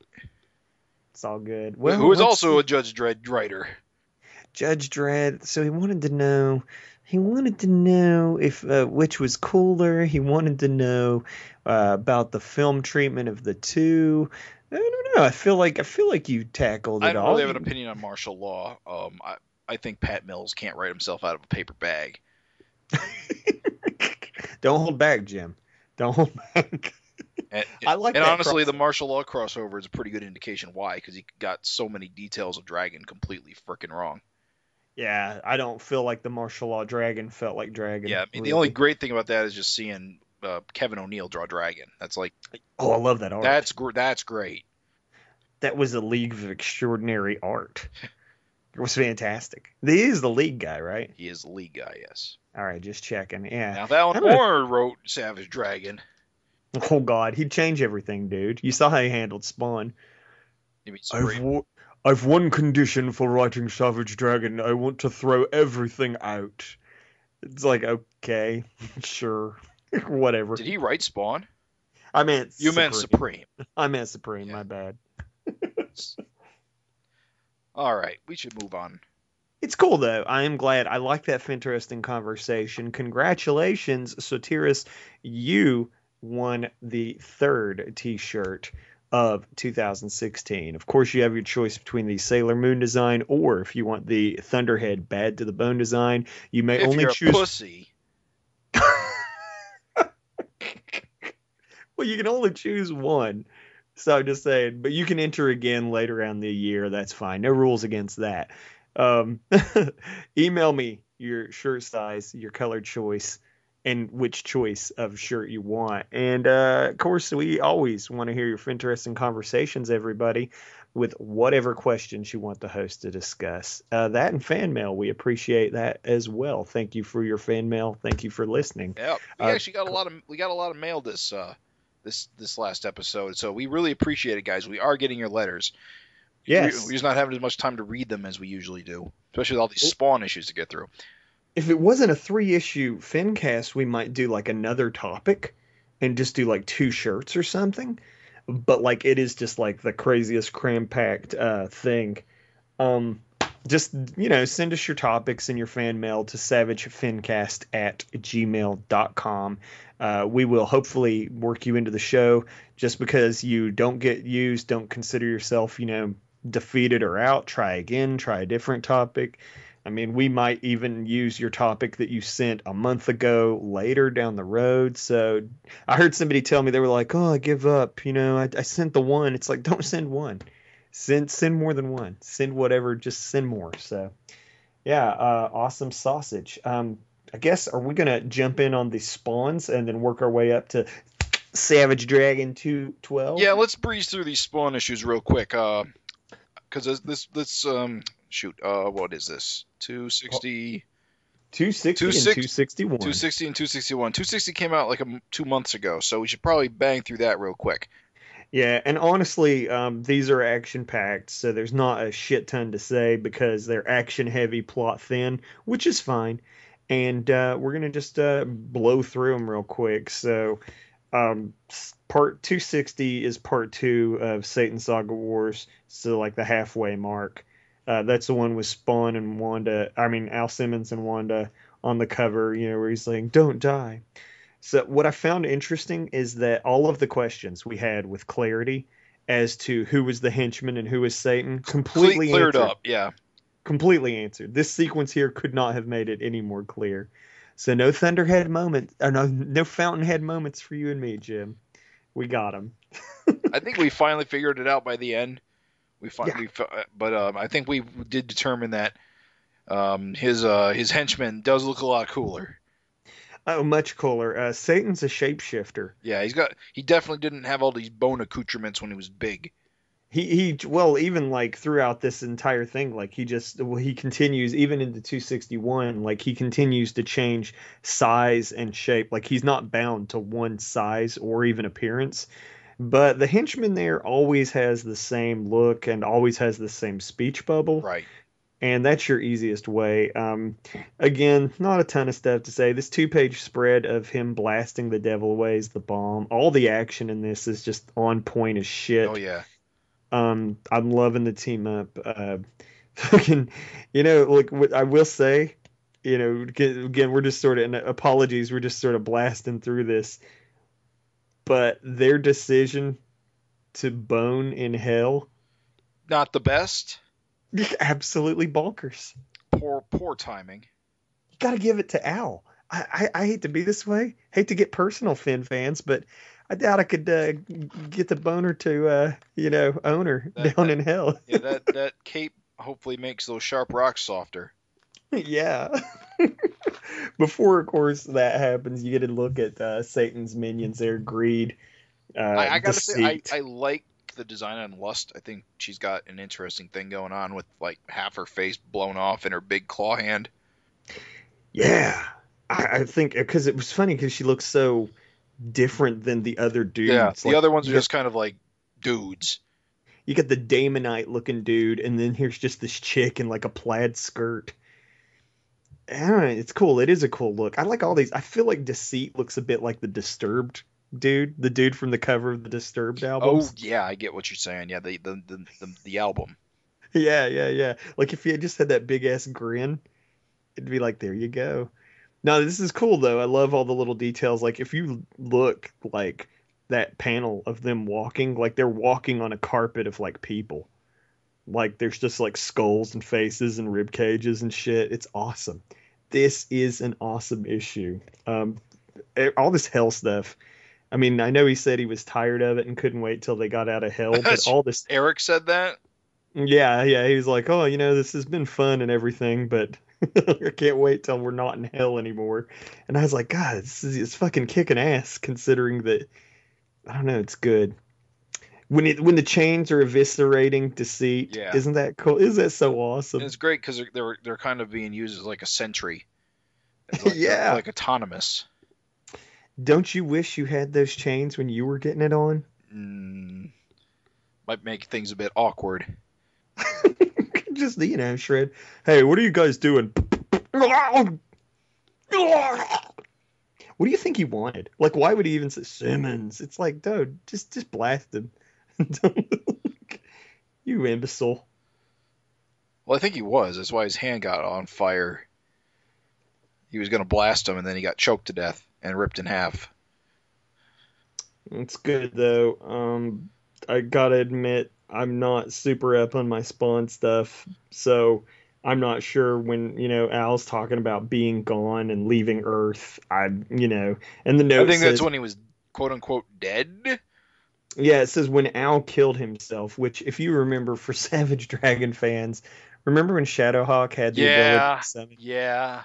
It's all good. Well, who is also a Judge Dredd writer. Judge Dredd. So he wanted to know if which was cooler. He wanted to know about the film treatment of the two. I don't know. I feel like you tackled I it don't all. really have an opinion on martial law. I think Pat Mills can't write himself out of a paper bag. Don't hold back, Jim. Don't hold back. And, I like and that honestly, the crossover. martial law crossover is a pretty good indication why, because he got so many details of Dragon completely freaking wrong. Yeah, I don't feel like the martial law dragon felt like dragon. Yeah, I mean, the only Really. great thing about that is just seeing Kevin O'Neill draw Dragon. That's like Oh, I love that art. that's great. That was a league of extraordinary art. It was fantastic. He is the league guy, right? He is the lead guy, yes. All right, just checking. Yeah. Now, if Alan I'm gonna- Moore wrote Savage Dragon, Oh God, he'd change everything, dude. You saw how he handled Spawn. it'd be Supreme. I've one condition for writing Savage Dragon. I want to throw everything out. It's like, okay, sure, whatever. Did he write Spawn? I meant You meant Supreme. I meant Supreme. Yeah. My bad. All right, we should move on. It's cool though. I am glad. I like that FINteresting conversation. Congratulations, Sotiris. You won the 3rd T-shirt of 2016. Of course, you have your choice between the Sailor Moon design, or if you want the Thunderhead Bad to the Bone design, you may If only you're choose. a pussy, Well, you can only choose one. So I'm just saying, but you can enter again later on the year. That's fine. No rules against that. Email me your shirt size, your color choice, and which choice of shirt you want. And of course, we always want to hear your interesting conversations, everybody, with whatever questions you want the host to discuss. That and fan mail, we appreciate that as well. Thank you for your fan mail. Thank you for listening. yeah, we actually got a lot of mail this last episode, so we really appreciate it, guys. We are getting your letters. Yes. We're just not having as much time to read them as we usually do, especially with all these Spawn issues to get through. If it wasn't a 3-issue FINcast, we might do like another topic and just do like 2 shirts or something. But like it is just like the craziest cram-packed thing. Just, send us your topics and your fan mail to savagefincast@gmail.com. We will hopefully work you into the show. Just because you don't get used, don't consider yourself, defeated or out. Try again, try a different topic. I mean, we might even use your topic that you sent a month ago later down the road. So I heard somebody tell me, they were like, oh, I give up. I sent the one. It's like, don't send one. Send more than one. Send whatever. Just send more. So, yeah, awesome sausage. I guess, are we going to jump in on the Spawns and then work our way up to Savage Dragon 212? Yeah, let's breeze through these Spawn issues real quick. Because this what is this? 260. 260 and 261. 260 and 261. 260 came out like 2 months ago, so we should probably bang through that real quick. Yeah, and honestly, these are action-packed, so there's not a shit ton to say because they're action-heavy, plot-thin, which is fine. And we're going to just blow through them real quick. So part 260 is part 2 of Satan Saga Wars, so like the halfway mark. That's the one with Spawn and Al Simmons and Wanda on the cover, where he's saying, don't die. So what I found interesting is that all of the questions we had with clarity as to who was the henchman and who was Satan completely cleared answered. Up, yeah. Completely answered. This sequence here could not have made it any more clear. So no Thunderhead moments, no Fountainhead moments for you and me, Jim. We got them. I think we finally figured it out by the end. But I think we did determine that his henchman does look a lot cooler. Oh, much cooler. Satan's a shapeshifter. Yeah, he definitely didn't have all these bone accoutrements when he was big. He even like throughout this entire thing, like he continues even into 261, like he continues to change size and shape. Like he's not bound to one size or even appearance. But the henchman there always has the same look and always has the same speech bubble. Right. And that's your easiest way. Again, not a ton of stuff to say. This 2-page spread of him blasting the devil away is the bomb. All the action in this is just on point as shit. Oh, yeah. I'm loving the team up. Fucking, like what I will say, again, we're just sort of, and apologies, we're just sort of blasting through this. But their decision to bone in hell. Not the best. Absolutely bonkers. Poor timing. You got to give it to Al. I hate to be this way. Hate to get personal, Finn fans, but I doubt I could get the boner to, own her down in hell. Yeah, that cape hopefully makes those sharp rocks softer. Yeah. Before, of course, that happens, you get to look at Satan's minions there. Greed, I gotta deceit. say, I like the design on Lust. I think she's got an interesting thing going on with like half her face blown off and her big claw hand. Yeah. I think because it was funny because she looks so different than the other dudes. Yeah, the like, other ones are just kind of like dudes. You got the Damonite looking dude, and then here's just this chick in like a plaid skirt. I don't know, it's cool. It is a cool look. I like all these. I feel like Deceit looks a bit like the Disturbed dude, the dude from the cover of the Disturbed albums. Oh yeah, I get what you're saying. Yeah, the album. Yeah. Like if he had just had that big ass grin, it'd be like, there you go. No, this is cool though. I love all the little details. Like if you look like that panel of them walking, like they're walking on a carpet of like people. Like there's just like skulls and faces and rib cages and shit. It's awesome. This is an awesome issue. All this hell stuff. I mean, I know he said he was tired of it and couldn't wait till they got out of hell, but all this. Erik said that? Yeah. He was like, oh, this has been fun and everything, but I can't wait till we're not in hell anymore. And I was like, God, it's fucking kicking ass considering that, I don't know, it's good. When the chains are eviscerating Deceit, yeah. Isn't that cool? Isn't that so awesome? And it's great because they're kind of being used as like a sentry. Like, yeah. Like autonomous. Don't you wish you had those chains when you were getting it on? Might make things a bit awkward. Just, Shred. Hey, what are you guys doing? What do you think he wanted? Like, why would he even say Simmons? It's like, dude, just blast him. You imbecile. Well, I think he was. That's why his hand got on fire. He was going to blast him, and then he got choked to death and ripped in half. It's good, though. I gotta admit, I'm not super up on my Spawn stuff, so I'm not sure when, Al's talking about being gone and leaving Earth. And the note I think says, that's when he was, quote-unquote, dead? Yeah, it says when Al killed himself, which, if you remember, for Savage Dragon fans, remember when Shadowhawk had the ability to summon? Yeah.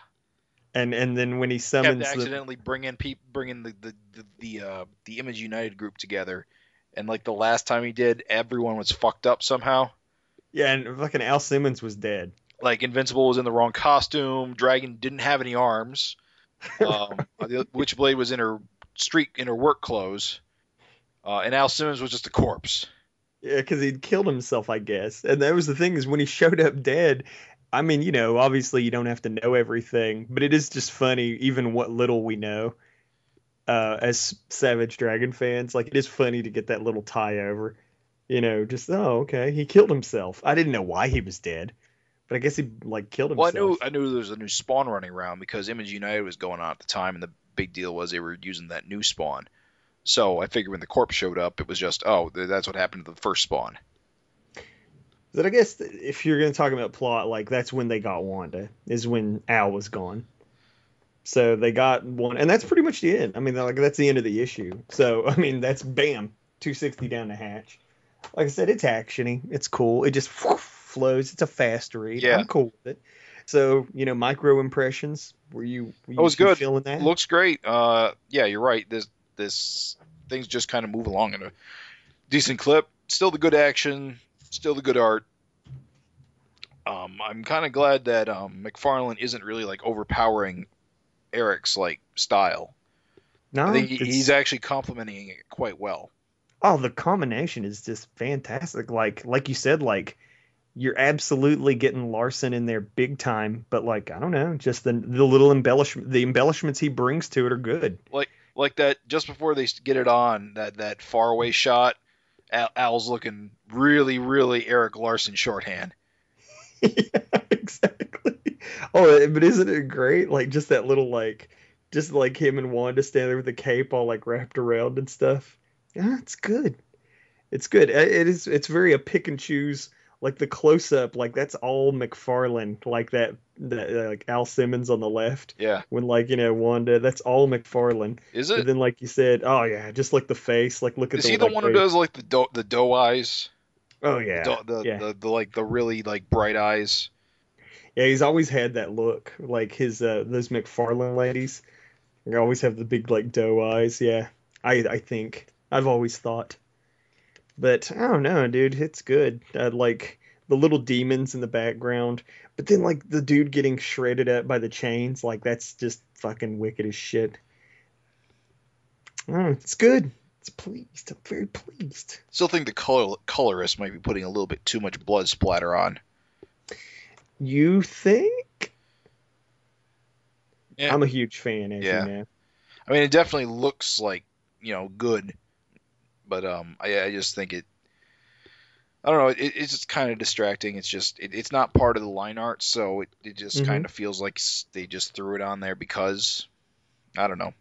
And then when he summons, kept accidentally bringing the Image United group together, and like the last time he did, everyone was fucked up somehow. Yeah, and fucking Al Simmons was dead. Like Invincible was in the wrong costume. Dragon didn't have any arms. Witchblade was in her work clothes, and Al Simmons was just a corpse. Yeah, because he'd killed himself, I guess. And that was the thing, is when he showed up dead. I mean, obviously you don't have to know everything, but it is just funny, even what little we know, as Savage Dragon fans. Like, it is funny to get that little tie over, just, oh, okay, he killed himself. I didn't know why he was dead, but I guess he, killed himself. Well, I knew there was a new Spawn running around because Image United was going on at the time, and the big deal was they were using that new Spawn. So I figured when the corpse showed up, it was just, oh, that's what happened to the first Spawn. But I guess if you're going to talk about plot, that's when they got Wanda, is when Al was gone. So they got one, and that's pretty much the end. I mean, that's the end of the issue. So, I mean, that's bam, 260 down the hatch. Like I said, it's actiony. It's cool. It just flows. It's a fast read. Yeah. I'm cool with it. So, micro impressions. Were you was good. feeling that? Looks great. Yeah, you're right. This things just kind of move along in a decent clip. Still the good action. Still the good art. I'm kind of glad that McFarlane isn't really overpowering Erik's style. No, I think he's actually complementing it quite well. Oh, the combination is just fantastic. Like you said, you're absolutely getting Larsen in there big time, but I don't know, just the little embellishments he brings to it are good. Like that just before they get it on, that faraway shot, Al's looking really, really Erik Larsen shorthand. Yeah, exactly. Oh, but isn't it great? Just that little just him and Wanda standing there with the cape all wrapped around and stuff. Yeah, it's good. It's good. It is. It's very a pick and choose. Like the close up, like that's all McFarlane. Like that like Al Simmons on the left. Yeah. When like Wanda, that's all McFarlane. Is But it? then like you said, oh yeah, just like the face. Like look at Is the he the like one who face. does like the doe eyes? Oh The, yeah, yeah, the like the really like bright eyes. yeah. He's always had that look. Like his those McFarlane ladies. They always have the big like doe eyes. Yeah, I think I've always thought. But I don't know, dude. It's good. Like the little demons in the background, but then like the dude getting shredded up by the chains, like that's just fucking wicked as shit. Oh, it's good. It's pleased. I'm very pleased. Still think the colorist might be putting a little bit too much blood splatter on. You think? Yeah. I'm a huge fan, as you know. I mean, it definitely looks like good, but I just think it. I don't know. It's just kind of distracting. It's just it's not part of the line art, so it just kind of feels like they just threw it on there because I don't know.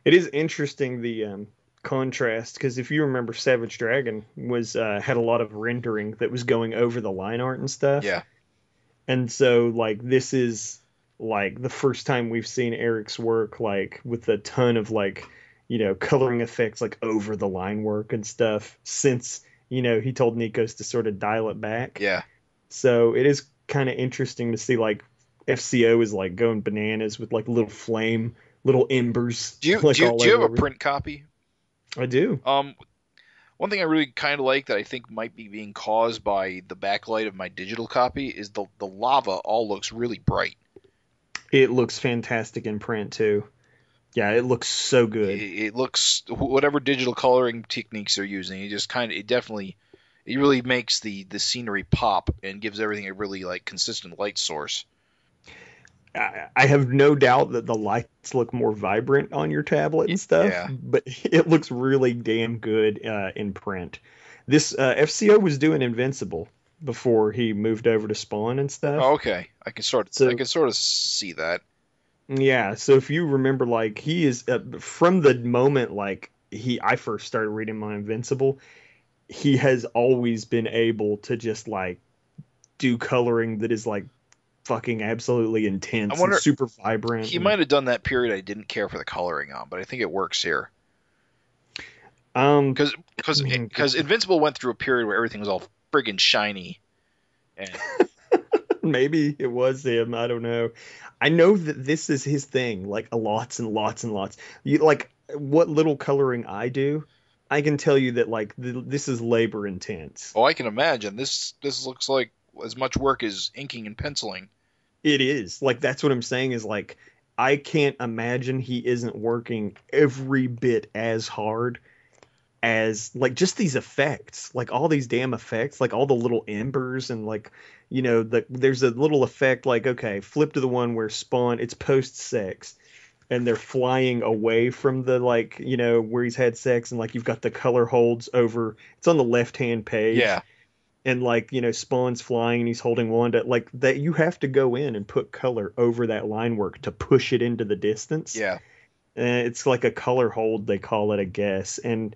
It is interesting the contrast because if you remember, Savage Dragon was had a lot of rendering that was going over the line art and stuff. Yeah. And so like this is like the first time we've seen Erik's work like with a ton of like coloring effects like over the line work and stuff since he told Nikos to sort of dial it back. Yeah. So it is kind of interesting to see like FCO is like going bananas with like little embers. Do you have a print copy? I do. One thing I really kind of like that I think might be being caused by the backlight of my digital copy is the lava all looks really bright. It looks fantastic in print too. Yeah, it looks so good. It looks whatever digital coloring techniques they're using. It really makes the scenery pop and gives everything a really like consistent light source. I have no doubt that the lights look more vibrant on your tablet and stuff, but it looks really damn good in print. This FCO was doing Invincible before he moved over to Spawn and stuff. Oh, okay, I can sort of see that. Yeah, so if you remember, like he is from the moment like I first started reading my Invincible, he has always been able to just like do coloring that is like fucking absolutely intense and super vibrant. He might have done that period I didn't care for the coloring on, but I think it works here. Because Invincible went through a period where everything was all friggin' shiny. And maybe it was him. I don't know. I know that this is his thing, like lots and lots and lots. You like what little coloring I do, I can tell you that like this is labor intense. Oh, I can imagine. This looks like as much work as inking and penciling. It is. Like that's what I'm saying is like I can't imagine he isn't working every bit as hard as like just these effects, like all these damn effects, like all the little embers and like there's a little effect like okay, flip to the one where Spawn it's post sex and they're flying away from the like where he's had sex and like you've got the color holds over it's on the left hand page. Yeah. And like Spawn's flying and he's holding Wanda like that you have to go in and put color over that line work to push it into the distance. Yeah. It's like a color hold they call it, I guess. And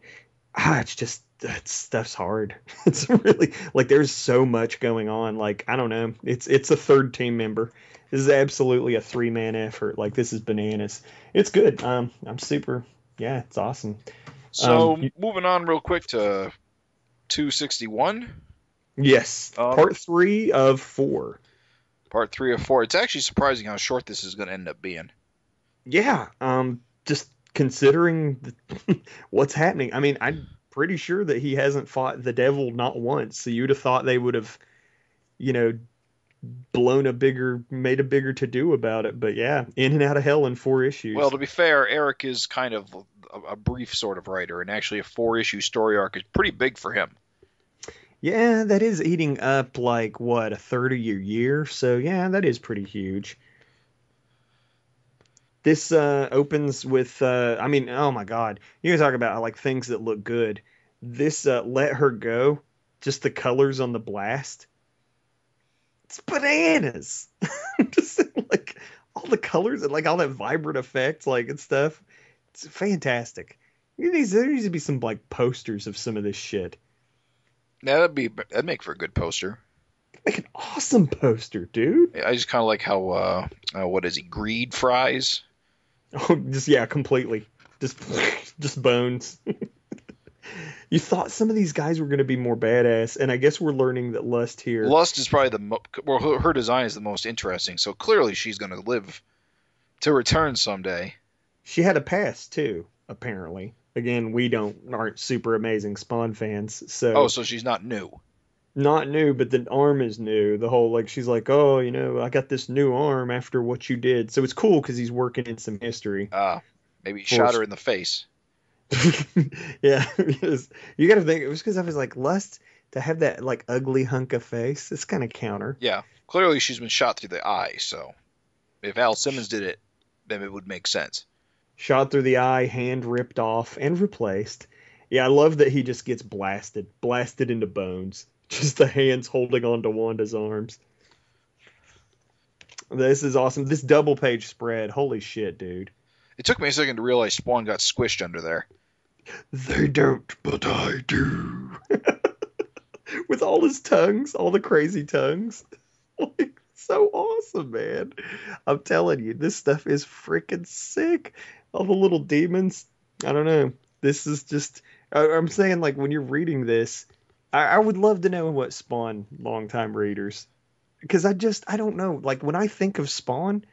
it's just that stuff's hard. It's really like there's so much going on. Like I don't know. It's a third team member. This is absolutely a 3-man effort. Like this is bananas. It's good. I'm super. Yeah, it's awesome. So moving on real quick to 261. Yes, part 3 of 4. Part 3 of 4. It's actually surprising how short this is going to end up being. Yeah. Just considering what's happening. I mean, I'm pretty sure that he hasn't fought the devil not once. So you'd have thought they would have, made a bigger to-do about it. But yeah, in and out of hell in 4 issues. Well, to be fair, Erik is kind of a brief sort of writer, and actually a 4-issue story arc is pretty big for him. Yeah, that is eating up like what, a third of your year. So yeah, that is pretty huge. This opens with, I mean, oh my God, you guys talk about like things that look good. This Let Her Go, just the colors on the blast, it's bananas. Just like all the colors and like all that vibrant effects, like and stuff. It's fantastic. There needs to be some like posters of some of this shit. Yeah, that'd make for a good poster. Like an awesome poster, dude. I just kind of like how what is he? Greed fries. Oh, completely. Just bones. You thought some of these guys were going to be more badass, and I guess we're learning that Lust here. Lust is probably her design is the most interesting. So clearly she's going to live to return someday. She had a past too, apparently. Again, we aren't super amazing Spawn fans, so. So she's not new. Not new, but the arm is new. The whole, like, she's like, oh, I got this new arm after what you did. So it's cool because he's working in some history. Maybe he shot her in the face. Yeah, you got to think, it was because I was like, Lust, to have that, like, ugly hunk of face, it's kind of counter. Yeah, clearly she's been shot through the eye, so if Al Simmons did it, then it would make sense. Shot through the eye, hand ripped off, and replaced. Yeah, I love that he just gets blasted into bones. Just the hands holding on to Wanda's arms. This is awesome. This double page spread. Holy shit, dude. It took me a second to realize Spawn got squished under there. They don't, but I do. With all his tongues, all the crazy tongues. Like, so awesome, man. I'm telling you, this stuff is freaking sick. All the little demons. I don't know. This is just... I'm saying, like, when you're reading this... I would love to know what Spawn longtime readers, because I don't know. Like when I think of Spawn,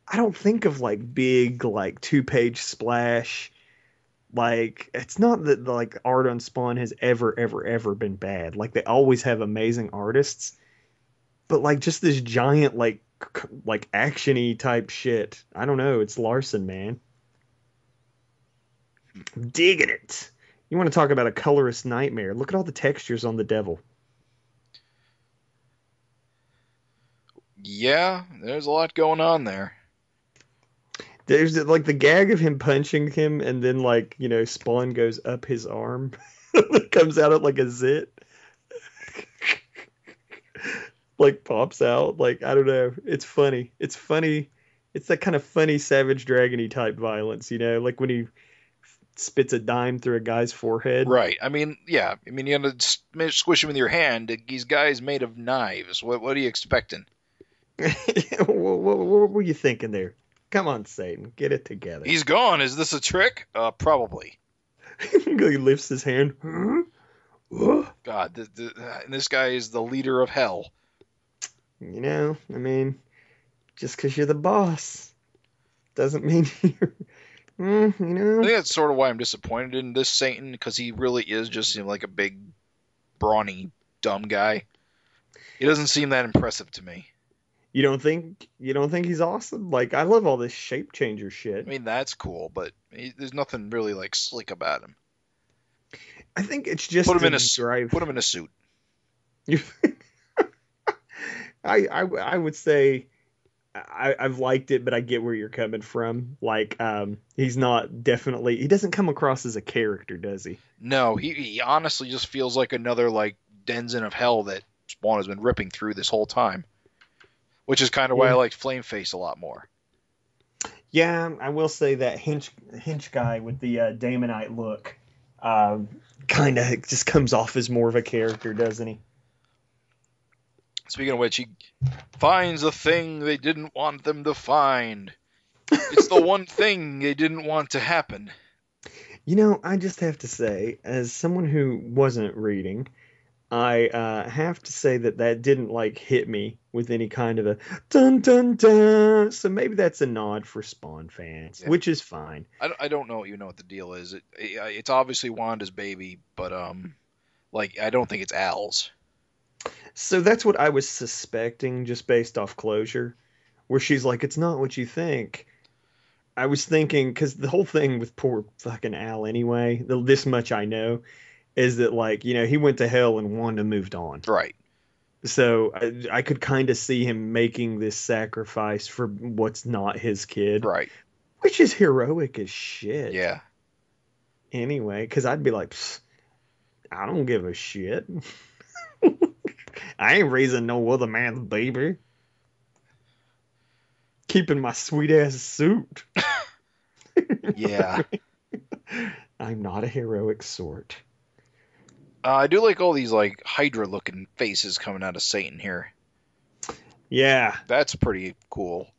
I don't think of like big like 2-page splash. Like it's not that like art on Spawn has ever been bad. Like they always have amazing artists, but like just this giant like actiony type shit. I don't know. It's Larsen, man. I'm digging it. You want to talk about a colorist nightmare? Look at all the textures on the devil. Yeah, there's a lot going on there. There's like the gag of him punching him, and then like Spawn goes up his arm, it comes out of like a zit, like pops out. Like I don't know. It's funny. It's funny. It's that kind of funny Savage Dragon-y type violence, like when he spits a dime through a guy's forehead. Right. I mean, yeah. I mean, you got to squish him with your hand. These guys made of knives. What are you expecting? what were you thinking there? Come on, Satan. Get it together. He's gone. Is this a trick? Probably. He lifts his hand. God, this guy is the leader of hell. I mean, just because you're the boss doesn't mean you're... I think that's sort of why I'm disappointed in this Satan, because he really is just like a big, brawny, dumb guy. He doesn't seem that impressive to me. You don't think he's awesome? Like, I love all this shape changer shit. I mean, that's cool, but there's nothing really like slick about him. I think it's just put him in a suit. I would say I've liked it, but I get where you're coming from. Like, he doesn't come across as a character, does he? No, he honestly just feels like another like denizen of hell that Spawn has been ripping through this whole time. Which is kind of why I liked Flameface a lot more. Yeah, I will say that Hinch guy with the Damonite look kind of just comes off as more of a character, doesn't he? Speaking of which, he finds the thing they didn't want them to find. It's the one thing they didn't want to happen. I just have to say, as someone who wasn't reading, I have to say that didn't like hit me with any kind of a dun dun dun. So maybe that's a nod for Spawn fans, which is fine. I don't know what the deal is. It's obviously Wanda's baby, but I don't think it's Al's. So that's what I was suspecting, just based off closure, where she's like, "It's not what you think." I was thinking, because the whole thing with poor fucking Al anyway, this much I know, is that like, he went to hell and Wanda moved on. Right. So I could kind of see him making this sacrifice for what's not his kid. Right. Which is heroic as shit. Yeah. Anyway, because I'd be like, I don't give a shit. I ain't raising no other man's baby. Keeping my sweet ass suit. Yeah. I'm not a heroic sort. I do like all these like Hydra-looking faces coming out of Satan here. Yeah, That's pretty cool.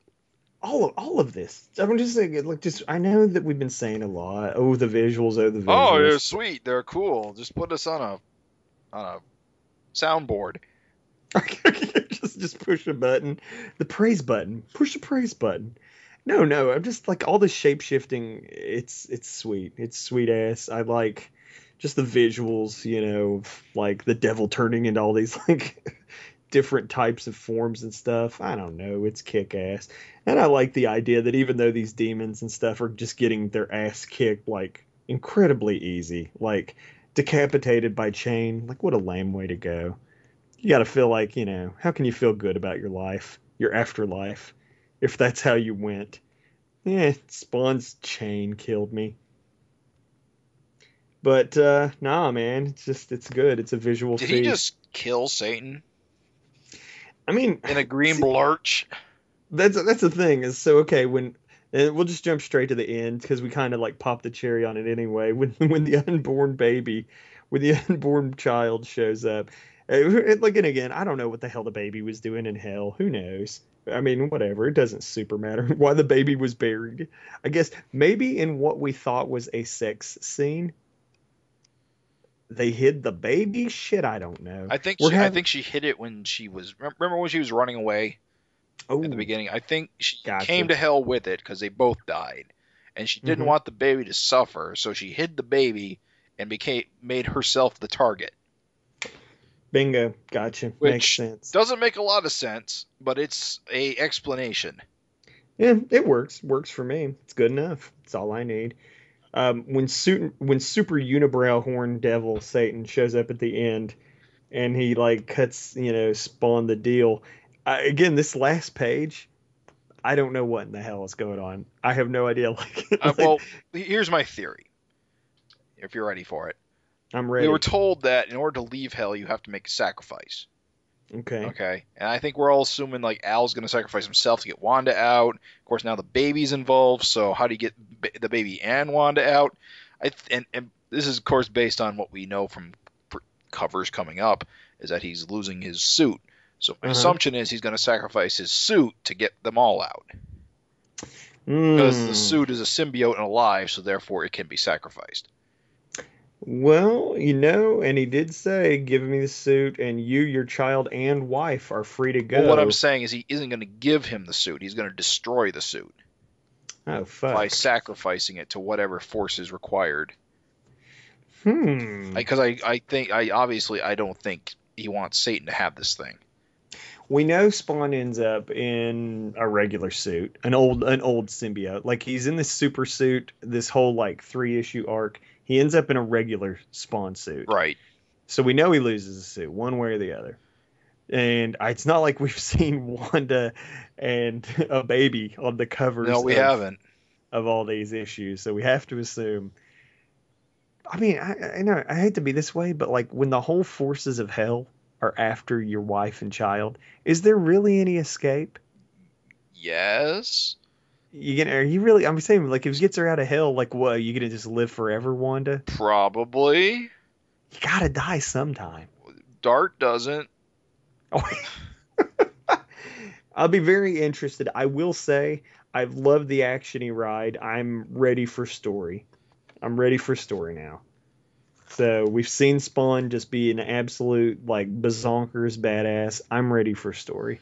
all of this. I'm just saying, like, I know that we've been saying a lot. Oh, the visuals. Oh, the Oh, they're visuals. sweet. They're cool. Just put us on a soundboard. just push a button. The praise button. Push the praise button. No. I'm just like all the shape shifting. It's sweet. It's sweet ass. I like just the visuals. Like the devil turning into all these like different types of forms and stuff. I don't know. It's kick ass. And I like the idea that even though these demons and stuff are just getting their ass kicked like incredibly easy, like decapitated by chain, like what a lame way to go. You got to feel like, how can you feel good about your life, your afterlife, if that's how you went? Yeah, Spawn's chain killed me. But, nah, man, it's good. It's a visual Did feast. he just kill Satan? I mean, in a green blurch? That's the thing. Is so okay when. And we'll just jump straight to the end because we kind of like popped the cherry on it anyway. When the unborn baby, when the unborn child shows up, like, and again, I don't know what the hell the baby was doing in hell. Who knows? I mean, whatever. It doesn't super matter why the baby was buried. I guess maybe in what we thought was a sex scene, they hid the baby. Shit, I don't know. I think she hid it when she was. Remember when she was running away? Oh, at the beginning. I think she gotcha. came to hell with it because they both died, and she didn't want the baby to suffer, so she hid the baby and made herself the target. Bingo, gotcha. Which makes sense. Doesn't make a lot of sense, but it's a explanation. Yeah, it works. Works for me. It's good enough. It's all I need. When Super Unibrow Horn Devil Satan shows up at the end, and he like cuts, Spawn the deal. Again, this last page, I don't know what in the hell is going on. I have no idea. Well, here's my theory. If you're ready for it, I'm ready. We were told that in order to leave hell, you have to make a sacrifice. Okay. Okay. And I think we're all assuming like Al's going to sacrifice himself to get Wanda out. Of course, now the baby's involved. So how do you get the baby and Wanda out? And this is, of course, based on what we know from covers coming up, is that he's losing his suit. So my assumption is he's going to sacrifice his suit to get them all out. Because the suit is a symbiote and alive, so therefore it can be sacrificed. Well, and he did say, give me the suit, and you, your child, and wife are free to go. Well, what I'm saying is he isn't going to give him the suit. He's going to destroy the suit. Oh, fuck. By sacrificing it to whatever force is required. Because I don't think he wants Satan to have this thing. We know Spawn ends up in a regular suit, an old symbiote. Like, he's in this super suit, this whole, 3-issue arc. He ends up in a regular Spawn suit. Right. So we know he loses a suit, one way or the other. And it's not like we've seen Wanda and a baby on the covers. No, we haven't. Of all these issues. So we have to assume. I mean, I know I hate to be this way, but when the whole forces of hell are after your wife and child, is there really any escape? Yes. Are you really? I'm saying, if he gets her out of hell, what? Are you gonna just live forever, Wanda? Probably. You gotta die sometime. Dart doesn't. Oh. I'll be very interested. I will say I've loved the action-y ride. I'm ready for story. I'm ready for story now. So we've seen Spawn just be an absolute bazonkers badass. I'm ready for story.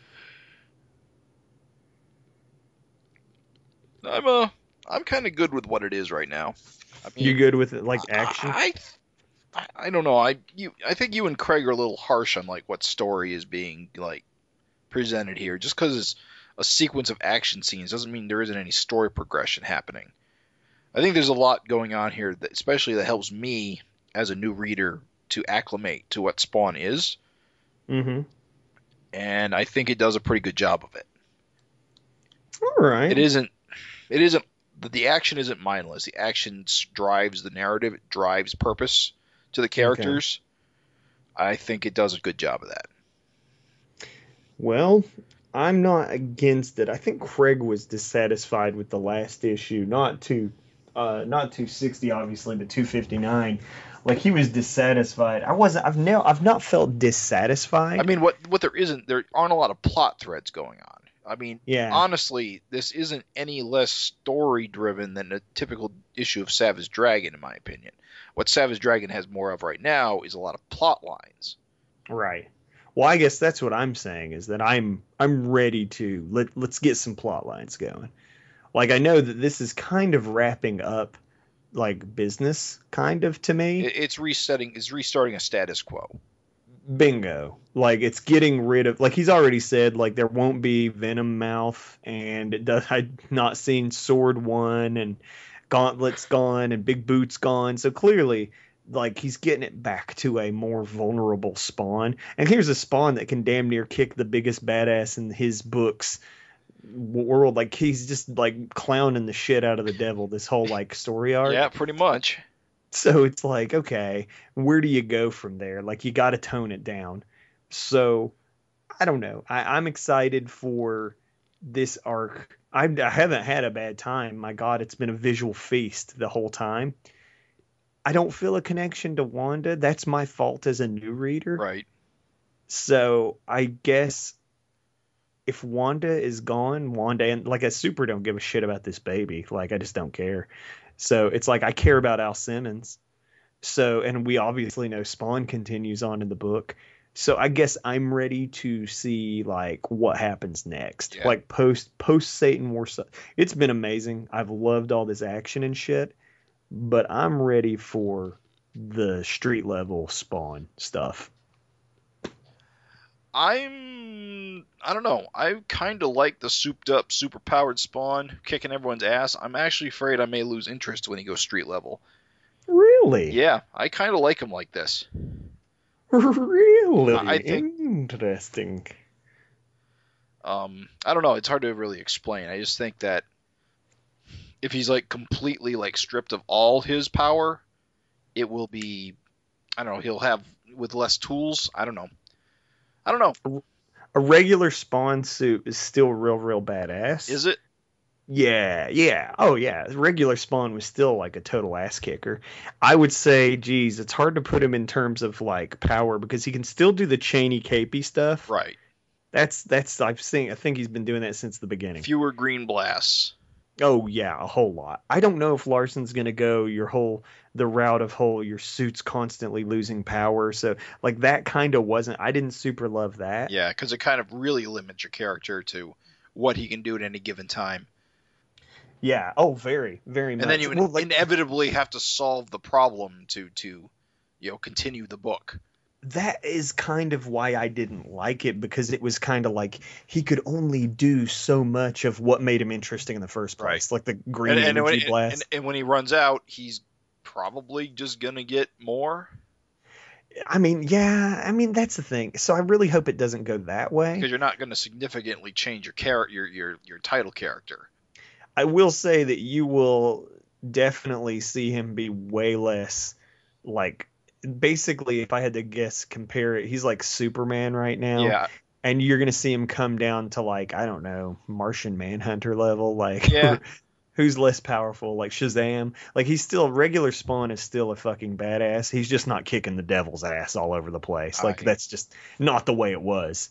I'm kind of good with what it is right now. I mean, you good with it, action? I don't know. I think you and Craig are a little harsh on what story is being presented here. Just because it's a sequence of action scenes doesn't mean there isn't any story progression happening. I think there's a lot going on here that especially that helps me as a new reader to acclimate to what Spawn is. Mm-hmm. And I think it does a pretty good job of it. All right. It isn't the action isn't mindless. The action drives the narrative. It drives purpose to the characters. Okay. I think it does a good job of that. Well, I'm not against it. I think Craig was dissatisfied with the last issue, not to not 260 obviously, but 259. Like he was dissatisfied. I've not felt dissatisfied. I mean, what there aren't a lot of plot threads going on. I mean, Yeah. honestly, this isn't any less story driven than a typical issue of Savage Dragon, in my opinion. What Savage Dragon has more of right now is a lot of plot lines. Right. Well, I guess that's what I'm saying is that I'm ready to let's get some plot lines going. Like I know that this is kind of wrapping up like business kind of to me. It's restarting a status quo. Bingo. Like it's getting rid of, like he's already said, like there won't be Venom Mouth, and I've not seen Sword 1 and Gauntlet's gone and Big Boot's gone. So clearly like he's getting it back to a more vulnerable Spawn. And here's a Spawn that can damn near kick the biggest badass in his books world. Like he's just like clowning the shit out of the devil this whole like story arc. Yeah, pretty much. So it's like, okay, where do you go from there? Like you got to tone it down. So I don't know. I'm excited for this arc. I haven't had a bad time. My God, it's been a visual feast the whole time. I don't feel a connection to Wanda. That's my fault as a new reader. Right. So I guess if Wanda is gone, and like I super don't give a shit about this baby. Like I just don't care. So it's like I care about Al Simmons. So, and we obviously know Spawn continues on in the book. So I guess I'm ready to see like what happens next. Yeah. Like post Satan War stuff. It's been amazing. I've loved all this action and shit, but I'm ready for the street level Spawn stuff. I don't know. I kind of like the souped up, super powered Spawn kicking everyone's ass. I'm actually afraid I may lose interest when he goes street level. Really? Yeah, I kind of like him like this. Really? I think, interesting. I don't know. It's hard to really explain. I just think that if he's like completely like stripped of all his power, it will be, I don't know, he'll have with less tools. I don't know. A regular Spawn suit is still real badass. Is it? Yeah. Oh, yeah. Regular Spawn was still like a total ass kicker. I would say, geez, it's hard to put him in terms of like power because he can still do the chainy capey stuff. Right. That's I think he's been doing that since the beginning. Fewer green blasts. Oh yeah, a whole lot. I don't know if Larsen's gonna go the route of your suit's constantly losing power. So like that kind of wasn't. I didn't super love that. Yeah, because it kind of really limits your character to what he can do at any given time. Yeah. Oh, very much. And then you inevitably have to solve the problem to continue the book. That is kind of why I didn't like it, because it was kind of like he could only do so much of what made him interesting in the first place, right. Like the green energy blast. And when he runs out, he's probably just gonna get more. I mean, yeah. I mean, that's the thing. So I really hope it doesn't go that way, because you're not going to significantly change your your title character. I will say that you will definitely see him be way less like. Basically, if I had to guess, compare it, he's like Superman right now. Yeah. And you're going to see him come down to like, I don't know, Martian Manhunter level. Like, yeah. Who's less powerful? Like Shazam. Like, he's still, regular Spawn is still a fucking badass. He's just not kicking the devil's ass all over the place. Like, that's just not the way it was.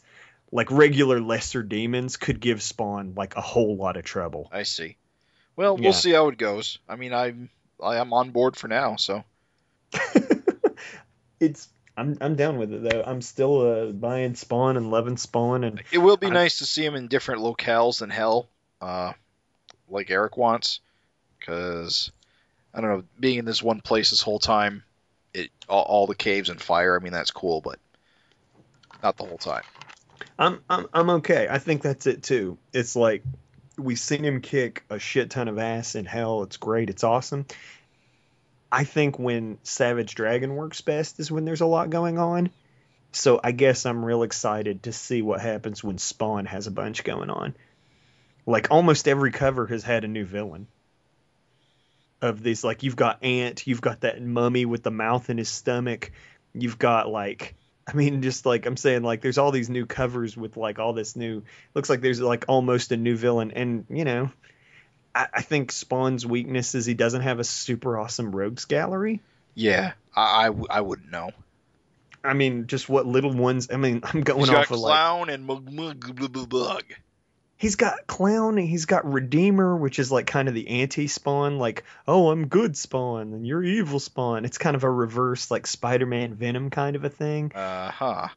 Like, regular lesser demons could give Spawn like a whole lot of trouble. I see. Well, we'll see how it goes. I mean, I'm on board for now, so. I'm down with it though. I'm still buying Spawn and loving Spawn, and it will be nice to see him in different locales than hell, like Erik wants. Because I don't know, being in this one place this whole time, all the caves and fire. I mean, that's cool, but not the whole time. I'm okay. I think that's it too. It's like we've seen him kick a shit ton of ass in hell. It's great. It's awesome. I think when Savage Dragon works best is when there's a lot going on. So I guess I'm real excited to see what happens when Spawn has a bunch going on. Like almost every cover has had a new villain. Of these, like you've got Ant, you've got that mummy with the mouth in his stomach. You've got like, I mean, just like I'm saying, like there's all these new covers with like all this new, looks like there's like almost a new villain. And, you know, I think Spawn's weakness is he doesn't have a super awesome rogues gallery. Yeah, I wouldn't know. I mean, just what little ones. I mean, I'm going He's off got of Clown and Bug. He's got Clown, and he's got Redeemer, which is like kind of the anti-Spawn, like, oh, I'm good Spawn, and you're evil Spawn. It's kind of a reverse, like, Spider-Man Venom kind of a thing. Uh-huh.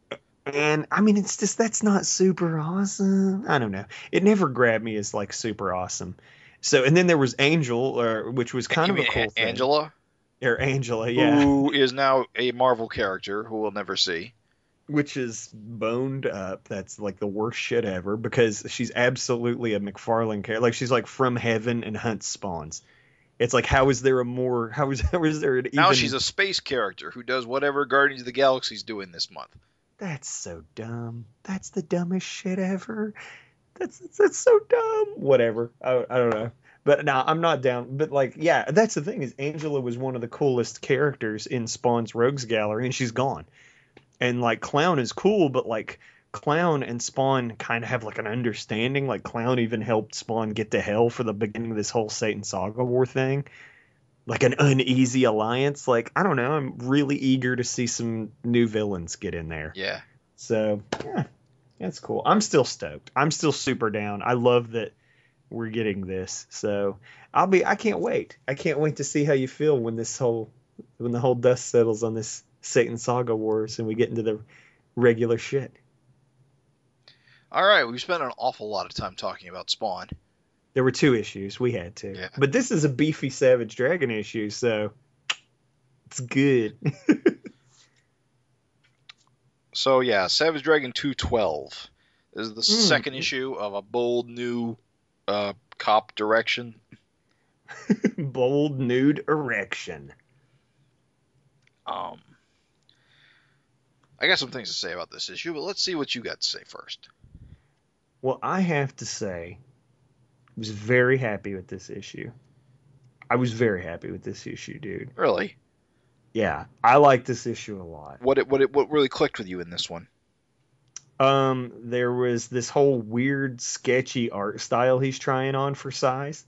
And, I mean, it's just, that's not super awesome. I don't know. It never grabbed me as, like, super awesome. So, and then there was Angel, which was kind of a cool thing. Angela? Or Angela, yeah. Who is now a Marvel character who we'll never see. Which is boned up. That's like the worst shit ever because she's absolutely a McFarlane character. Like she's like from heaven and hunts spawns. It's like how is there a more how is there an even... Now she's a space character who does whatever Guardians of the Galaxy's doing this month. That's so dumb. That's the dumbest shit ever. That's so dumb. Whatever. I don't know. But no, I'm not down. But like, yeah, that's the thing is Angela was one of the coolest characters in Spawn's Rogues Gallery, and she's gone. And, like, Clown is cool, but, like, Clown and Spawn kind of have, like, an understanding. Like, Clown even helped Spawn get to hell for the beginning of this whole Satan Saga War thing. Like, an uneasy alliance. Like, I don't know. I'm really eager to see some new villains get in there. Yeah. So, yeah, that's cool. I'm still stoked. I'm still super down. I love that we're getting this. So, I can't wait. I can't wait to see how you feel when the whole dust settles on this Satan Saga Wars and we get into the regular shit. All right, we've spent an awful lot of time talking about Spawn. There were 2 issues. We had to. Yeah. But this is a beefy Savage Dragon issue, so it's good. So, yeah, Savage Dragon 212. This is the second issue of a bold new cop direction. Bold nude erection. I got some things to say about this issue, but let's see what you got to say first. Well, I have to say, I was very happy with this issue. I was very happy with this issue, dude. Really? Yeah, I like this issue a lot. What really clicked with you in this one? There was this whole weird, sketchy art style he's trying on for size.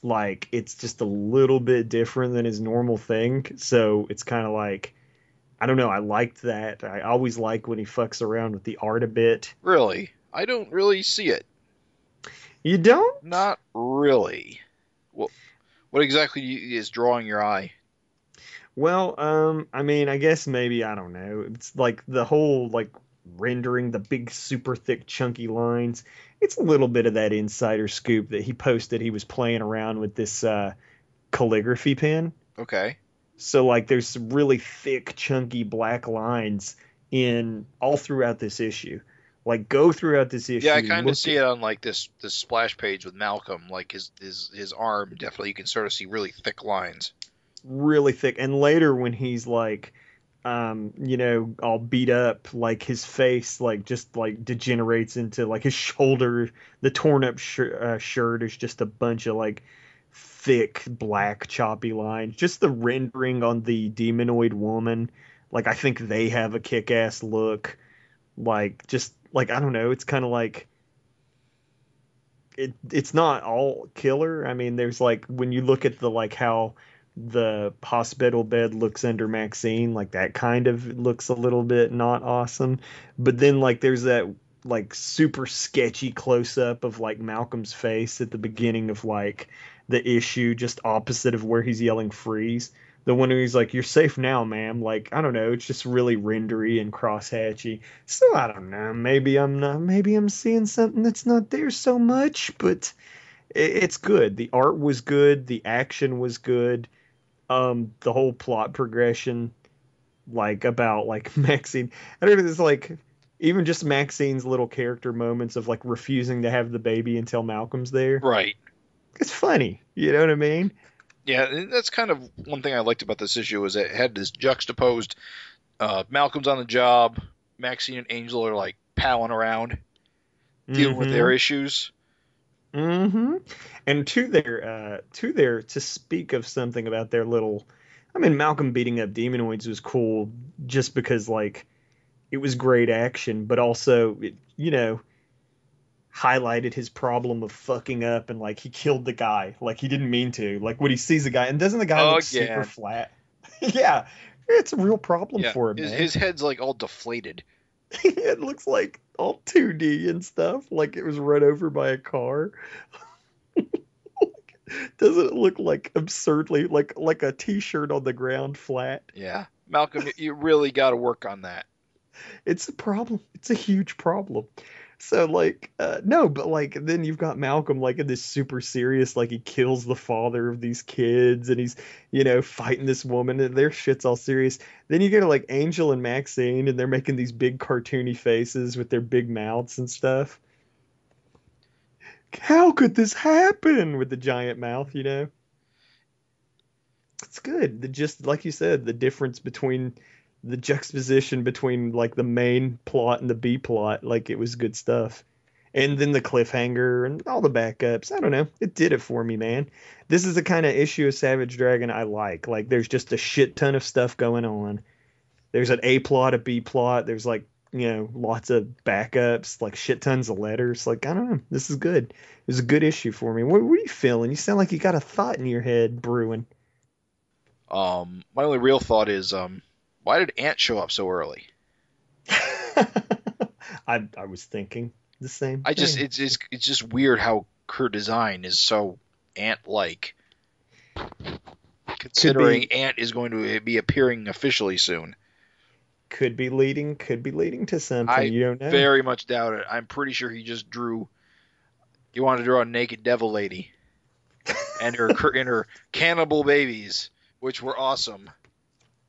Like, it's just a little bit different than his normal thing, so it's kind of like, I don't know, I liked that. I always like when he fucks around with the art a bit. Really? I don't really see it. You don't? Not really. What exactly is drawing your eye? Well, I mean, I guess maybe, I don't know. It's like the whole, like, rendering the big, super thick, chunky lines. It's a little bit of that insider scoop that he posted. He was playing around with this calligraphy pen. Okay. So, like, there's some really thick, chunky black lines in all throughout this issue. Like, go throughout this issue. Yeah, I kind of see it on, like, this splash page with Malcolm. Like, his arm, definitely, you can sort of see really thick lines. Really thick. And later when he's, like, all beat up, like, his face, like, just, like, degenerates into, like, his shoulder. The torn-up shirt is just a bunch of, like, thick, black, choppy lines. Just the rendering on the demonoid woman. Like, I think they have a kick-ass look. Like, just, like, I don't know. It's kind of like... It's not all killer. I mean, there's, like, when you look at the, like, how the hospital bed looks under Maxine, like, that kind of looks a little bit not awesome. But then, like, there's that, like, super sketchy close-up of, like, Malcolm's face at the beginning of, like, the issue, just opposite of where he's yelling freeze. The one where he's like, "You're safe now, ma'am." Like, I don't know. It's just really rendery and crosshatchy. So I don't know. Maybe I'm seeing something that's not there so much, but it's good. The art was good. The action was good. The whole plot progression, like, about, like, Maxine. I don't know. It's like, even just Maxine's little character moments of, like, refusing to have the baby until Malcolm's there. Right. It's funny. You know what I mean? Yeah, that's kind of one thing I liked about this issue is it had this juxtaposed. Malcolm's on the job. Maxine and Angel are, like, palling around, dealing with their issues. Mm-hmm. And to speak of something about their little... I mean, Malcolm beating up demonoids was cool just because, like, it was great action, but also, highlighted his problem of fucking up and like he killed the guy. Like he didn't mean to. Like when he sees the guy, and doesn't the guy look super flat? Yeah. It's a real problem for him, man. His head's like all deflated. It looks like all 2D and stuff, like it was run over by a car. Doesn't it look like absurdly like a t-shirt on the ground flat? Yeah. Malcolm, you really got to work on that. It's a problem. It's a huge problem. So like no, but like then you've got Malcolm like in this super serious, like he kills the father of these kids and he's, you know, fighting this woman and their shit's all serious. Then you get to like Angel and Maxine and they're making these big cartoony faces with their big mouths and stuff. How could this happen with the giant mouth, you know? It's good. Just like you said, the difference between the juxtaposition between like the main plot and the B plot, like it was good stuff. And then the cliffhanger and all the backups. I don't know. It did it for me, man. This is the kind of issue of Savage Dragon I like. Like there's just a shit ton of stuff going on. There's an A plot, a B plot. There's like, you know, lots of backups, like shit tons of letters. Like, I don't know. This is good. It was a good issue for me. What are you feeling? You sound like you got a thought in your head brewing. My only real thought is, why did Ant show up so early? I was thinking the same thing. It's just weird how her design is so ant-like. Considering Ant is going to be appearing officially soon. Could be leading to something. You don't know. I very much doubt it. I'm pretty sure he just drew. He wanted to draw a naked devil lady, and her cannibal babies, which were awesome.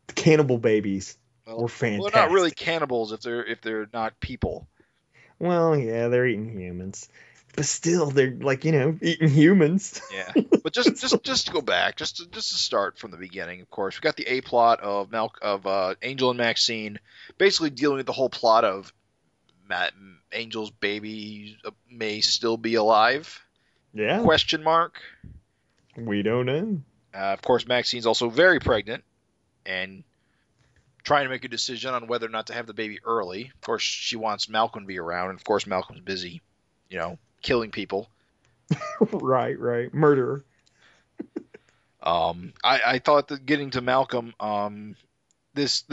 The cannibal babies were fantastic. Well, not really cannibals if they're not people. Well, yeah, they're eating humans, but still, they're like, you know, eating humans. Yeah, but just to go back, just to start from the beginning. Of course, we got the A plot of Angel and Maxine, basically dealing with the whole plot of Angel's baby may still be alive. Yeah. Question mark. We don't know. Of course, Maxine's also very pregnant and trying to make a decision on whether or not to have the baby early. Of course, she wants Malcolm to be around, and of course, Malcolm's busy, you know, killing people. Right. Murderer. I thought that getting to Malcolm, this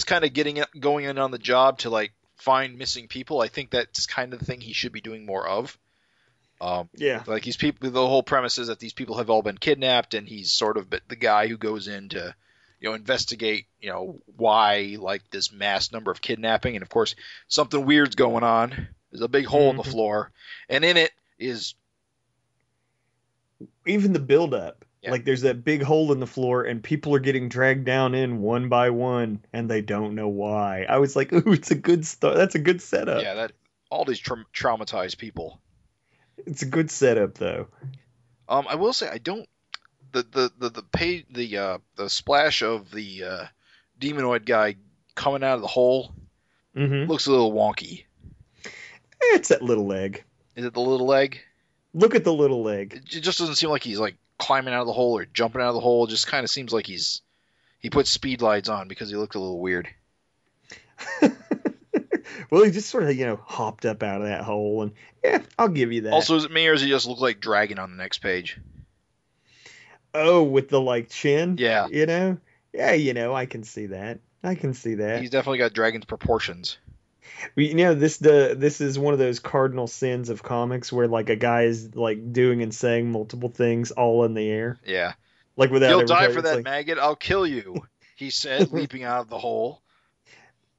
kind of going in on the job to like find missing people, I think that's kind of the thing he should be doing more of. Yeah. Like these people, the whole premise is that these people have all been kidnapped, and he's sort of the guy who goes in to, you know, investigate, you know, why like this mass number of kidnapping, and of course something weird's going on. There's a big hole in the floor, and in it is even the build-up. Yeah. Like there's that big hole in the floor, and people are getting dragged down in one by one, and they don't know why. I was like, ooh, it's a good start. That's a good setup. Yeah, that all these traumatized people. It's a good setup, though. I will say I don't the splash of the demonoid guy coming out of the hole looks a little wonky. It's that little leg. Is it the little leg? Look at the little leg. It just doesn't seem like he's like climbing out of the hole or jumping out of the hole. It just kind of seems like he put speed lights on because he looked a little weird. Well, he just sort of, you know, hopped up out of that hole, and yeah, I'll give you that. Also, is it me or does he just look like Dragon on the next page? Oh, with the like chin? Yeah. You know? Yeah, you know, I can see that. He's definitely got Dragon's proportions. You know, this is one of those cardinal sins of comics where like a guy is like doing and saying multiple things all in the air. Yeah. Like without. You'll die for that, maggot. I'll kill you. He said, leaping out of the hole.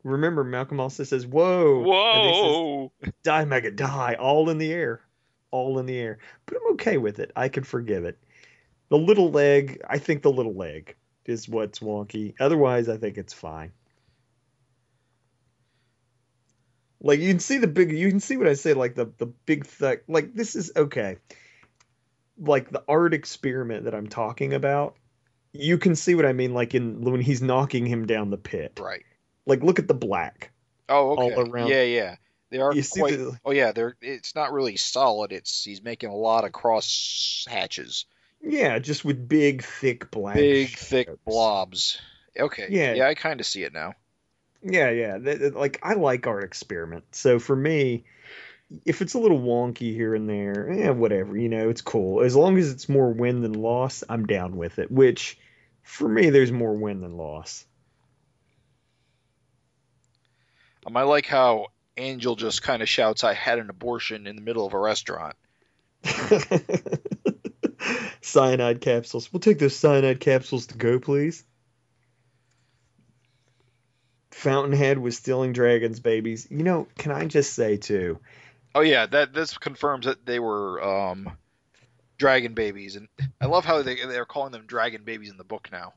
Remember, Malcolm also says, "Whoa, whoa, says, die, maggot, die!" All in the air, all in the air. But I'm okay with it. I can forgive it. The little leg, I think the little leg is what's wonky. Otherwise, I think it's fine. Like you can see what I say. Like the big thing. Like this is okay. Like the art experiment that I'm talking about. You can see what I mean. Like when he's knocking him down the pit. Right. Like, look at the black. Oh, okay. All around. Yeah. They are quite. Oh, yeah. It's not really solid. He's making a lot of cross hatches. Yeah, just with big, thick black. Big, thick blobs. Okay. Yeah. I kind of see it now. Yeah. Like I like art experiment. So for me, if it's a little wonky here and there, whatever, it's cool. As long as it's more win than loss, I'm down with it. Which, for me, there's more win than loss. I like how Angel just kind of shouts, "I had an abortion" in the middle of a restaurant. Cyanide capsules. We'll take those cyanide capsules to go, please. Fountainhead was stealing dragons' babies. Can I just say, too? Oh, yeah, this confirms that they were dragon babies. And I love how they're calling them dragon babies in the book now.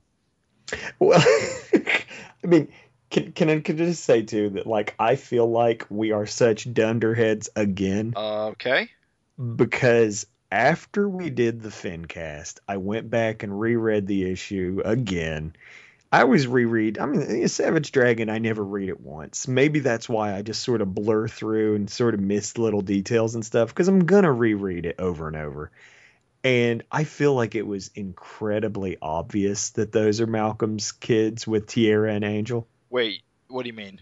Well, I mean, can I just say, too, that, like, I feel like we are such dunderheads again. Okay. Because after we did the FINcast, I went back and reread the issue again. I always reread. I mean, Savage Dragon, I never read it once. Maybe that's why I just sort of blur through and sort of miss little details and stuff, because I'm going to reread it over and over. And I feel like it was incredibly obvious that those are Malcolm's kids with Tierra and Angel. Wait, what do you mean?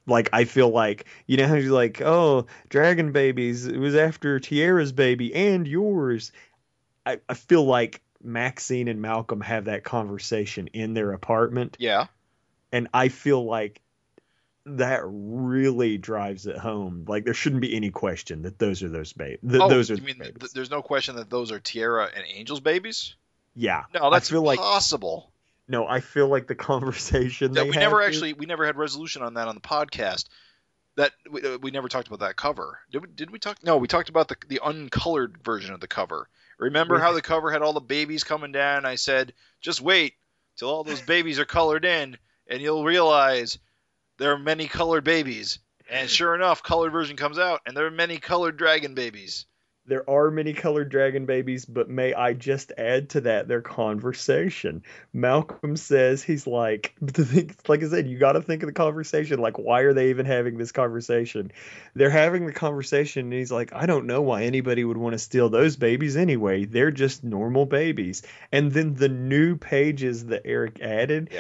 Like, I feel like, how you're like, oh, dragon babies, it was after Tierra's baby and yours. I feel like Maxine and Malcolm have that conversation in their apartment. Yeah. And I feel like that really drives it home. Like, there shouldn't be any question that those are those babies. Those are you mean there's no question that those are Tierra and Angel's babies? Yeah. No, that's impossible. No, I feel like the conversation we never had resolution on that on the podcast. That we never talked about that cover. Did we talk? No, we talked about the uncolored version of the cover. Remember how the cover had all the babies coming down? I said, just wait till all those babies are colored in, and you'll realize there are many colored babies. And sure enough, colored version comes out, and there are many colored dragon babies. There are many colored dragon babies, but may I just add to that their conversation? Malcolm says he's like I said, you got to think of the conversation. Like, why are they even having this conversation? They're having the conversation, and he's like, I don't know why anybody would want to steal those babies anyway. They're just normal babies. And then the new pages that Erik added,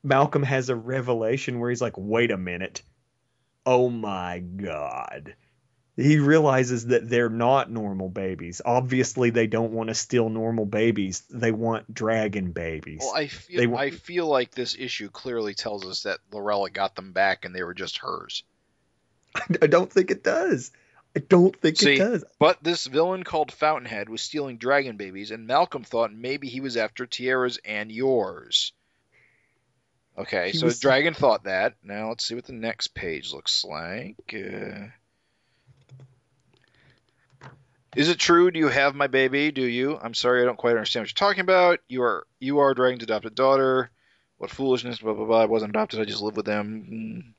Malcolm has a revelation where he's like, wait a minute. Oh my God. He realizes that they're not normal babies. Obviously, they don't want to steal normal babies. They want dragon babies. Well, I feel like this issue clearly tells us that Lorella got them back and they were just hers. I don't think it does. It does. But this villain called Fountainhead was stealing dragon babies, and Malcolm thought maybe he was after Tierra's and yours. Okay, Dragon thought that. Now let's see what the next page looks like. Is it true? Do you have my baby? Do you? I'm sorry, I don't quite understand what you're talking about. You are Dragon's adopted daughter. What foolishness, blah, blah, blah. I wasn't adopted, I just lived with them.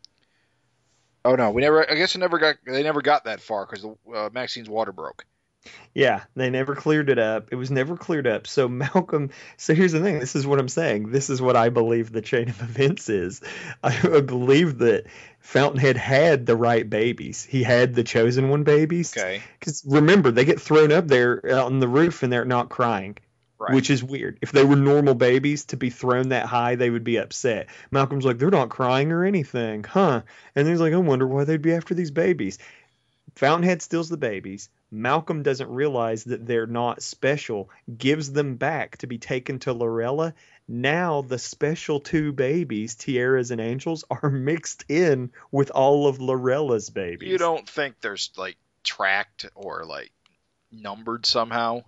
Oh, no, they never got that far because Maxine's water broke. Yeah, they never cleared it up. It was never cleared up. So here's the thing. This is what I'm saying. This is what I believe the chain of events is. I believe that Fountainhead had the right babies. He had the chosen one babies. Okay. Because remember, they get thrown up there on the roof and they're not crying. Right. Which is weird. If they were normal babies, to be thrown that high, they would be upset. Malcolm's like, they're not crying or anything, huh? And he's like, I wonder why they'd be after these babies. Fountainhead steals the babies. Malcolm doesn't realize that they're not special, gives them back to be taken to Lorella. Now the special two babies, Tierra's and Angel's, are mixed in with all of Lorella's babies. You don't think they're like tracked or like numbered somehow?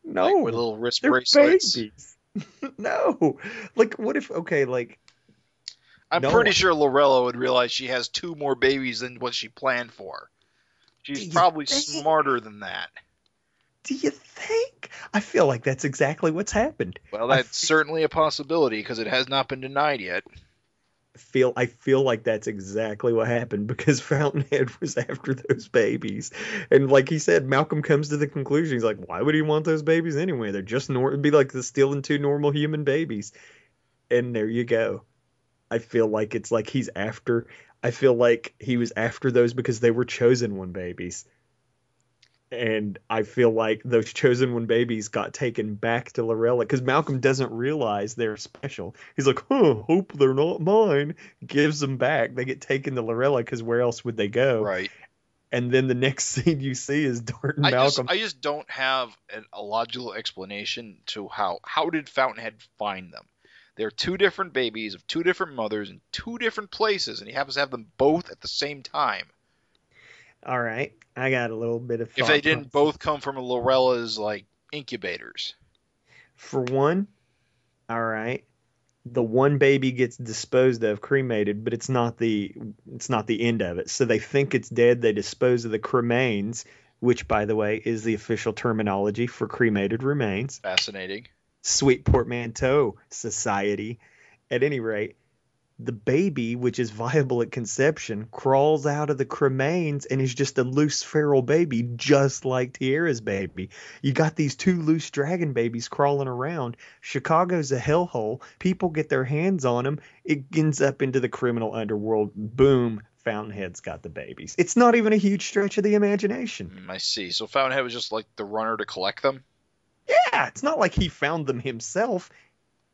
No. Like with little wrist bracelets? Babies. No. Like, what if, I'm pretty sure Lorella would realize she has two more babies than what she planned for. She's probably smarter than that. Do you think? I feel like that's exactly what's happened. Well, that's certainly a possibility because it has not been denied yet. I feel like that's exactly what happened because Fountainhead was after those babies. And like he said, Malcolm comes to the conclusion. He's like, why would he want those babies anyway? They're just it'd be like stealing two normal human babies. And there you go. I feel like it's like I feel like he was after those because they were chosen one babies. And I feel like those chosen one babies got taken back to Lorella because Malcolm doesn't realize they're special. He's like, hope they're not mine. Gives them back. They get taken to Lorella because where else would they go? Right. and then the next scene you see is Dart and Malcolm. I just don't have a logical explanation to how did Fountainhead find them? They're two different babies of two different mothers in two different places, and he happens to have them both at the same time. All right, I got a little bit of thought. If they didn't both come from Lorella's like incubators. For one, all right, the one baby gets disposed of, cremated, but it's not the end of it. So they think it's dead. They dispose of the cremains, which, by the way, is the official terminology for cremated remains. Fascinating. Sweet portmanteau society. At any rate, the baby, which is viable at conception, crawls out of the cremains and is just a loose feral baby, just like Tierra's baby. You got these two loose dragon babies crawling around. Chicago's a hellhole. People get their hands on them. It ends up into the criminal underworld. Boom. Fountainhead's got the babies. It's not even a huge stretch of the imagination. I see. So Fountainhead was just like the runner to collect them? Yeah, it's not like he found them himself.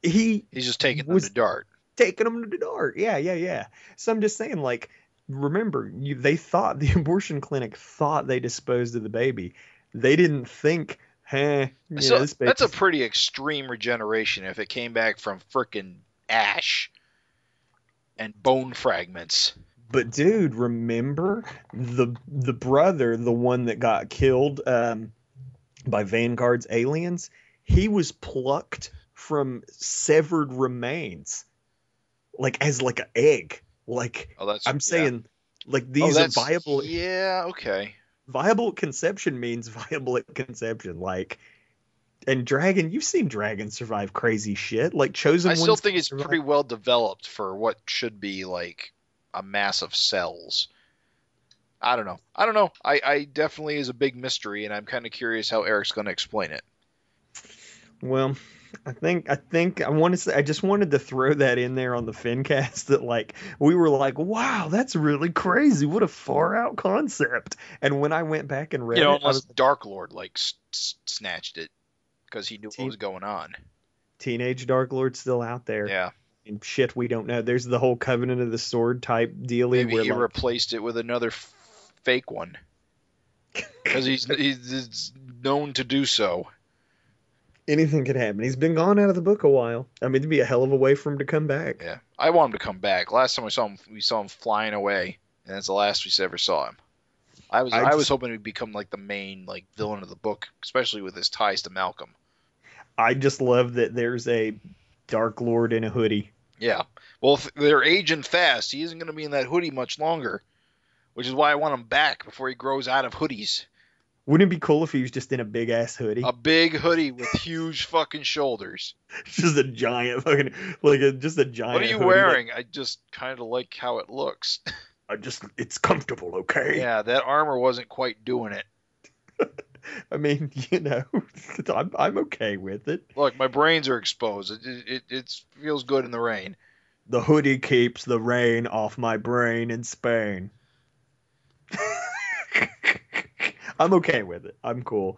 He's just taking them to Dart. Taking them to Dart. Yeah. So I'm just saying, like, remember, the abortion clinic thought they disposed of the baby. They didn't think, this baby. That's a pretty extreme regeneration if it came back from frickin' ash and bone fragments. But dude, remember the brother, the one that got killed by Vanguard's aliens? He was plucked from severed remains, like as like an egg. Like I'm saying, like these are viable. Yeah, okay. Viable at conception means viable at conception. Like, and dragon, you've seen dragons survive crazy shit. Like chosen. I still think it's pretty well developed for what should be like a mass of cells. I don't know. I definitely is a big mystery, and I'm kind of curious how Eric's going to explain it. Well, I think I want to say, I just wanted to throw that in there on the FINcast that like we were like, wow, that's really crazy. What a far out concept. And when I went back and read it, unless Dark Lord like snatched it because he knew what was going on. Teenage Dark Lord's still out there. Yeah. And shit, we don't know. There's the whole Covenant of the Sword type dealie. Maybe where he replaced it with another fake one because he's known to do so. Anything could happen. He's been gone out of the book a while. I mean, it'd be a hell of a way for him to come back. Yeah, I want him to come back. Last time we saw him flying away, and that's the last we ever saw him. I was hoping he'd become like the main like villain of the book, especially with his ties to Malcolm. I just love that there's a Dark Lord in a hoodie. Yeah. Well, if they're aging fast, he isn't going to be in that hoodie much longer, which is why I want him back before he grows out of hoodies. Wouldn't it be cool if he was just in a big ass hoodie? A big hoodie with huge fucking shoulders. Just a giant fucking just a giant. What are you wearing? I just kind of like how it looks. It's comfortable, okay? Yeah, that armor wasn't quite doing it. I mean, I'm okay with it. Look, my brains are exposed. It feels good in the rain. The hoodie keeps the rain off my brain in Spain. I'm okay with it. I'm cool.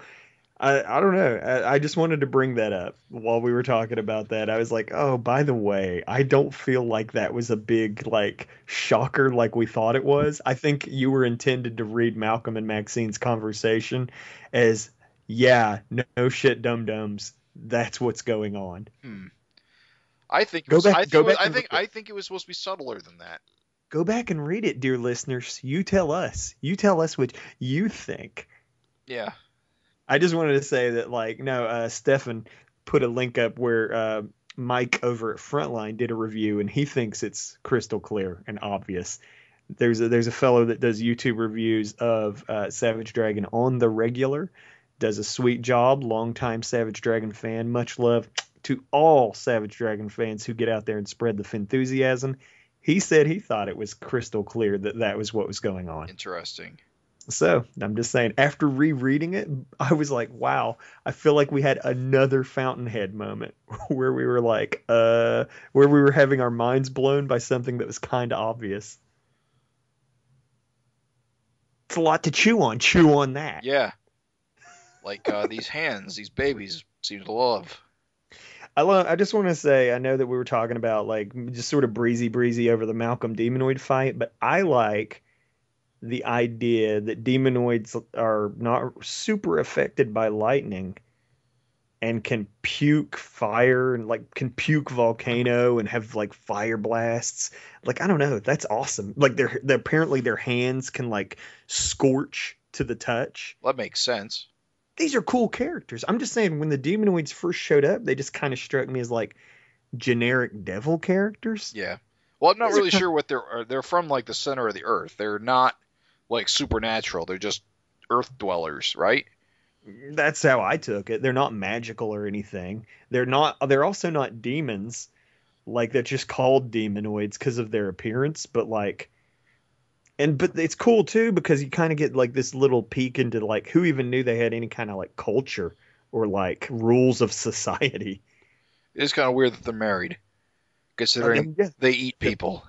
I don't know. I just wanted to bring that up while we were talking about that. I was like, oh, by the way, I don't feel like that was a big like shocker like we thought it was. I think you were intended to read Malcolm and Maxine's conversation as, yeah, no shit, dum-dums. That's what's going on. I think it was supposed to be subtler than that. Go back and read it, dear listeners. You tell us. You tell us what you think. Yeah. I just wanted to say that, Stefan put a link up where Mike over at Frontline did a review, and he thinks it's crystal clear and obvious. There's a fellow that does YouTube reviews of Savage Dragon on the regular, does a sweet job, longtime Savage Dragon fan. Much love to all Savage Dragon fans who get out there and spread the Finthusiasm. He said he thought it was crystal clear that was what was going on. Interesting. So I'm just saying, after rereading it, I was like, wow, I feel like we had another Fountainhead moment where we were like, where we were having our minds blown by something that was kind of obvious. It's a lot to chew on. Chew on that. Yeah. Like these hands, these babies seem to love. I just want to say, I know that we were talking about like just sort of breezy over the Malcolm Demonoid fight, but I like the idea that demonoids are not super affected by lightning and can puke fire and like can puke volcano and have like fire blasts. Like, I don't know. That's awesome. Like they're apparently their hands can like scorch to the touch. That makes sense. These are cool characters. I'm just saying when the demonoids first showed up, they just kind of struck me as like generic devil characters. Yeah. Well, I'm not really sure what they're from, like the center of the earth. They're not like supernatural. They're just earth dwellers, right? That's how I took it. They're not magical or anything. They're also not demons. Like they're just called demonoids because of their appearance, but it's cool too because you kind of get like this little peek into like who even knew they had any kind of like culture or like rules of society. It's kind of weird that they're married, considering they eat people.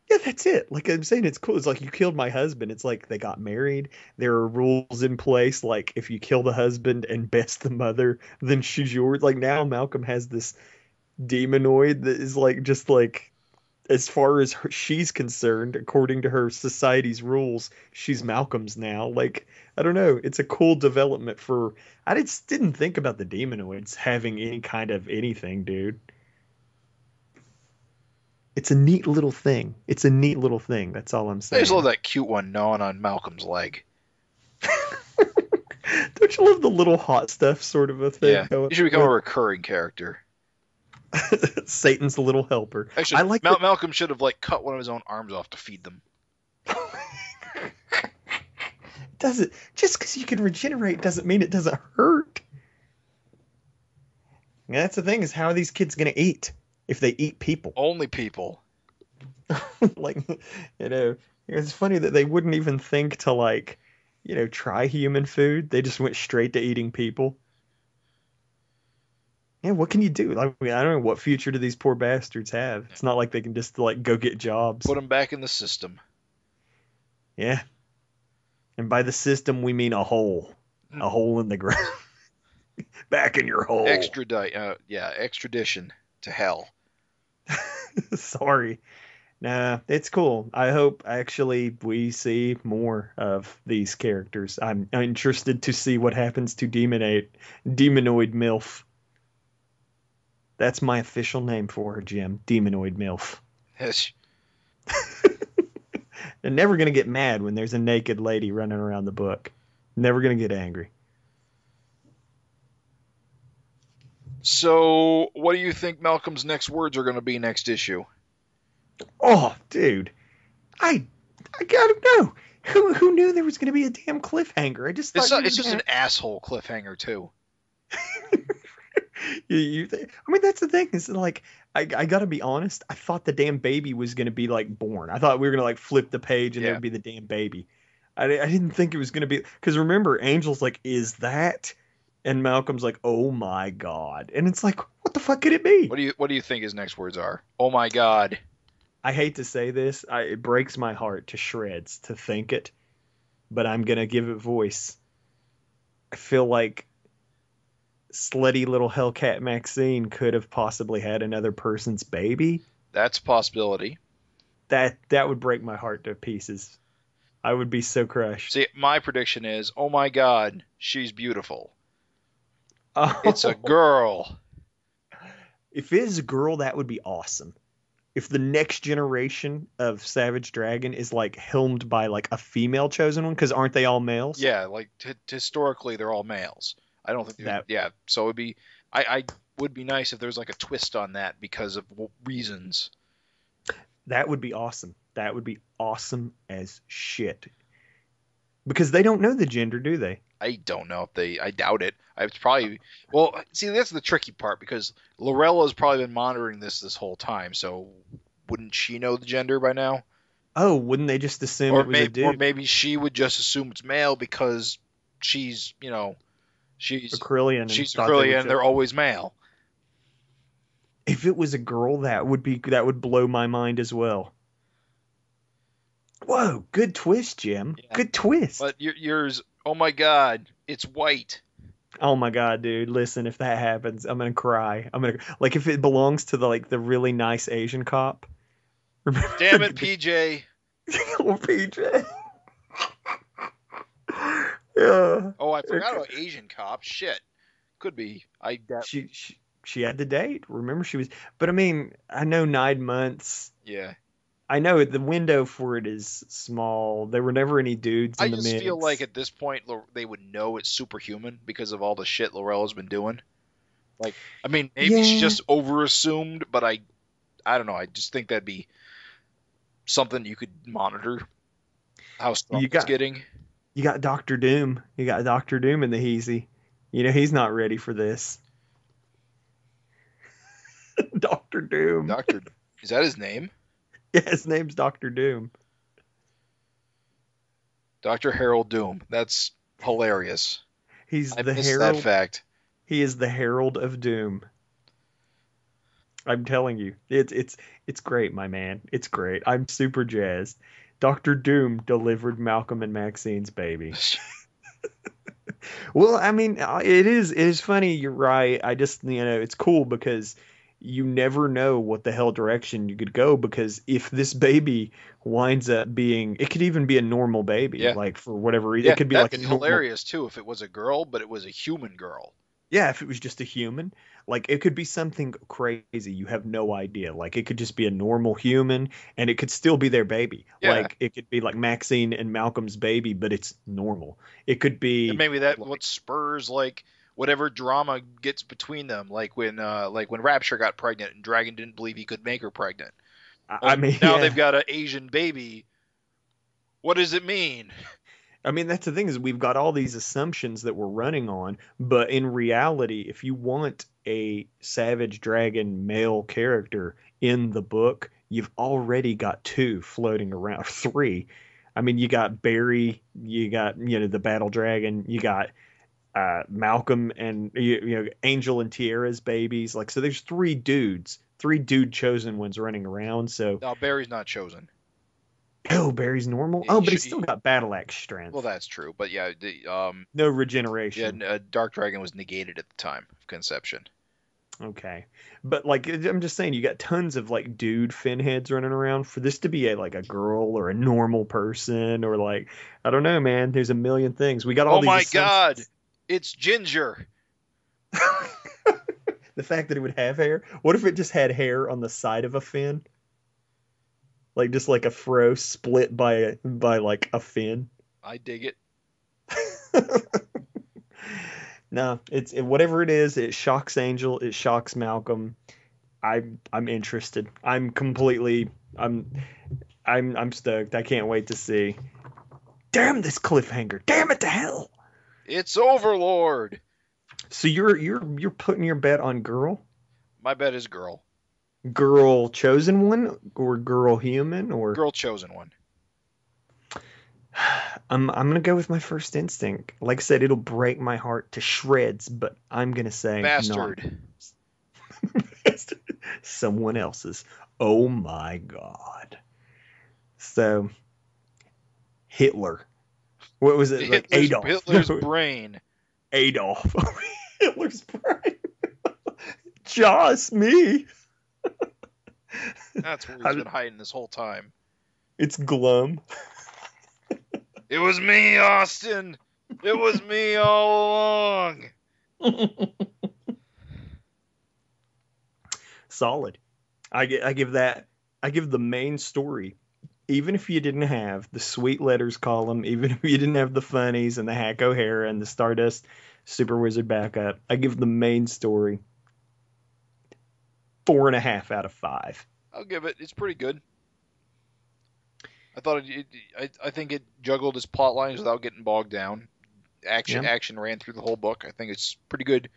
Yeah, that's it. Like I'm saying, it's cool. It's like you killed my husband. It's like they got married. There are rules in place. Like if you kill the husband and best the mother, then she's yours. Like now Malcolm has this demonoid that is like just like as far as she's concerned, according to her society's rules, she's Malcolm's now. Like I don't know. It's a cool development for. I just didn't think about the demonoids having any kind of anything, dude. It's a neat little thing. That's all I'm saying. I just love that cute one gnawing on Malcolm's leg. Don't you love the little hot stuff sort of a thing? Yeah, he should become a recurring character. Satan's little helper. Actually, I like Malcolm should have like cut one of his own arms off to feed them. Just because you can regenerate doesn't mean it doesn't hurt. And that's the thing, is how are these kids going to eat? If they eat people. Only people. Like, it's funny that they wouldn't even think to, like, try human food. They just went straight to eating people. Yeah, what can you do? Like, I don't know, what future do these poor bastards have? It's not like they can just, like, go get jobs. Put them back in the system. Yeah. And by the system, we mean a hole. A hole in the ground. Back in your hole. Extradition to hell. Sorry. Nah, it's cool. I hope actually we see more of these characters. I'm interested to see what happens to Demonoid MILF. That's my official name for her, Jim. Demonoid MILF. Yes. They're never going to get mad when there's a naked lady running around the book. Never going to get angry. So, what do you think Malcolm's next words are going to be next issue? Oh, dude. I gotta know. Who knew there was going to be a damn cliffhanger? I just thought it's just an asshole cliffhanger, too. I mean, that's the thing. Is like, I gotta be honest. I thought the damn baby was going to be, like, born. I thought we were going to, like, flip the page and there'd be the damn baby. I didn't think it was going to be... Because remember, Angel's like, is that... And Malcolm's like, oh my God. And it's like, what the fuck could it be? What do you think his next words are? Oh my God. I hate to say this. It breaks my heart to shreds to think it. But I'm going to give it voice. I feel like slutty little Hellcat Maxine could have possibly had another person's baby. That's a possibility. That would break my heart to pieces. I would be so crushed. See, my prediction is, oh my God, she's beautiful. Oh. It's a girl. If it is a girl, that would be awesome. If the next generation of Savage Dragon is like helmed by like a female chosen one, because aren't they all males? Yeah, like historically they're all males. I don't think that. Yeah, so it'd be. I would be nice if there's like a twist on that because of reasons. That would be awesome. That would be awesome as shit. Because they don't know the gender, do they? I don't know if they. I doubt it. It's probably. Well, see, that's the tricky part because Lorella's probably been monitoring this whole time. So wouldn't she know the gender by now? Oh, wouldn't they just assume it was a dude? Or maybe she would just assume it's male because she's Acrylian. She's Acrylian. They're always male. If it was a girl, that would blow my mind as well. Whoa, good twist, Jim. Yeah. Good twist. But yours, oh my God, it's white. Oh my God, dude! Listen, if that happens, I'm gonna cry. Like if it belongs to the really nice Asian cop. Damn it, PJ. Oh, PJ. Oh, I forgot about Asian cop. Shit. Could be. She had the date. Remember, she was. But I mean, I know 9 months. Yeah. I know the window for it is small. There were never any dudes in the mix. I just feel like at this point they would know it's superhuman because of all the shit Lorella's been doing. Like, I mean, maybe she just overassumed, but I don't know. I just think that'd be something you could monitor. How strong it's getting. You got Dr. Doom. You got Dr. Doom in the heezy. You know, he's not ready for this. Dr. Doom. Is that his name? Yeah, his name's Dr. Doom. Dr. Harold Doom. That's hilarious. I missed that fact. He is the Herald of Doom. I'm telling you, it's great, my man. It's great. I'm super jazzed. Dr. Doom delivered Malcolm and Maxine's baby. Well, I mean, it is funny. You're right. I just, it's cool because you never know what the hell direction you could go, because if this baby winds up being, it could even be a normal baby, like for whatever reason. It could be like hilarious too if it was a girl, but it was a human girl. Yeah, if it was just a human, like it could be something crazy. You have no idea. Like it could just be a normal human, and it could still be their baby. Yeah. Like it could be like Maxine and Malcolm's baby, but it's normal. It could be. And maybe that what spurs like whatever drama gets between them. Like when Rapture got pregnant and Dragon didn't believe he could make her pregnant. I mean, now they've got an Asian baby. What does it mean? I mean, that's the thing, is we've got all these assumptions that we're running on, but in reality, if you want a Savage Dragon male character in the book, you've already got 2 floating around, 3. I mean, you got Barry, you got, the Battle Dragon, you got Malcolm and, Angel and Tierra's babies. Like, so there's 3 dude chosen ones running around. So no, Barry's not chosen. Oh, Barry's normal. Oh, but he's still got battle axe strength. Well, that's true, but yeah, no regeneration. Yeah, Dark Dragon was negated at the time of conception. Okay, but like I'm just saying, you got tons of like dude finheads running around. For this to be a girl or a normal person, or like I don't know, man. There's a million things. We got all. Oh my God, it's Ginger. The fact that it would have hair. What if it just had hair on the side of a fin? Like just like a fro split by like a fin. I dig it. No, it's whatever it is. It shocks Angel. It shocks Malcolm. I'm interested. I'm stoked. I can't wait to see. Damn this cliffhanger! Damn it to hell! It's Overlord. So you're putting your bet on girl? My bet is girl. Girl chosen one or girl human or girl chosen one? I'm gonna go with my first instinct. Like I said, it'll break my heart to shreds, but I'm gonna say bastard. Someone else's. Oh my God. So Hitler. What was it? Like Adolf. Hitler's brain. Adolf. Hitler's brain. Just me. That's where he's been hiding this whole time. It's Glum. It was me, Austin. It was me all along. Solid. I give the main story, even if you didn't have the Sweet Letters column, even if you didn't have the funnies and the Hack O'Hara and the Stardust Super Wizard backup, I give the main story 4.5 out of 5. I'll give it. It's pretty good. I think it juggled its plot lines without getting bogged down. Action ran through the whole book. I think it's pretty good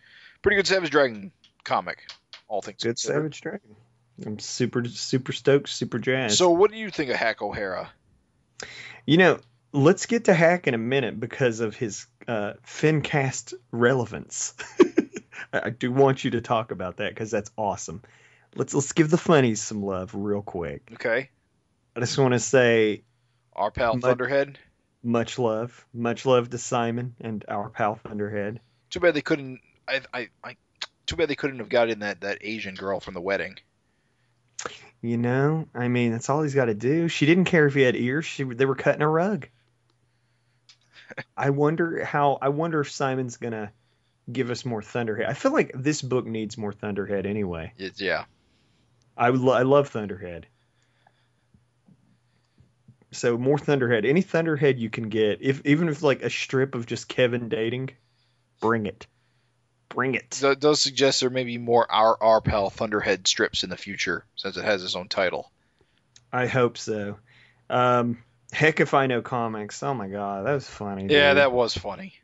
Savage Dragon comic. All things good considered. Savage Dragon. I'm super stoked, super jazzed. So what do you think of Hack O'Hara? Let's get to Hack in a minute because of his FINcast relevance. I do want you to talk about that because that's awesome. Let's give the funnies some love real quick. Okay. I just want to say our pal Thunderhead. Much love to Simon and our pal Thunderhead. Too bad they couldn't. Too bad they couldn't have got in that Asian girl from the wedding. I mean, that's all he's got to do. She didn't care if he had ears. They were cutting a rug. I wonder if Simon's gonna give us more Thunderhead. I feel like this book needs more Thunderhead anyway. Yeah. I love Thunderhead. So more Thunderhead. Any Thunderhead you can get, even if like a strip of just Kevin dating, bring it. Bring it. It does suggest there may be more our pal Thunderhead strips in the future, since it has its own title. I hope so. Heck if I know comics. Oh my god, that was funny. Yeah, dude. that was funny.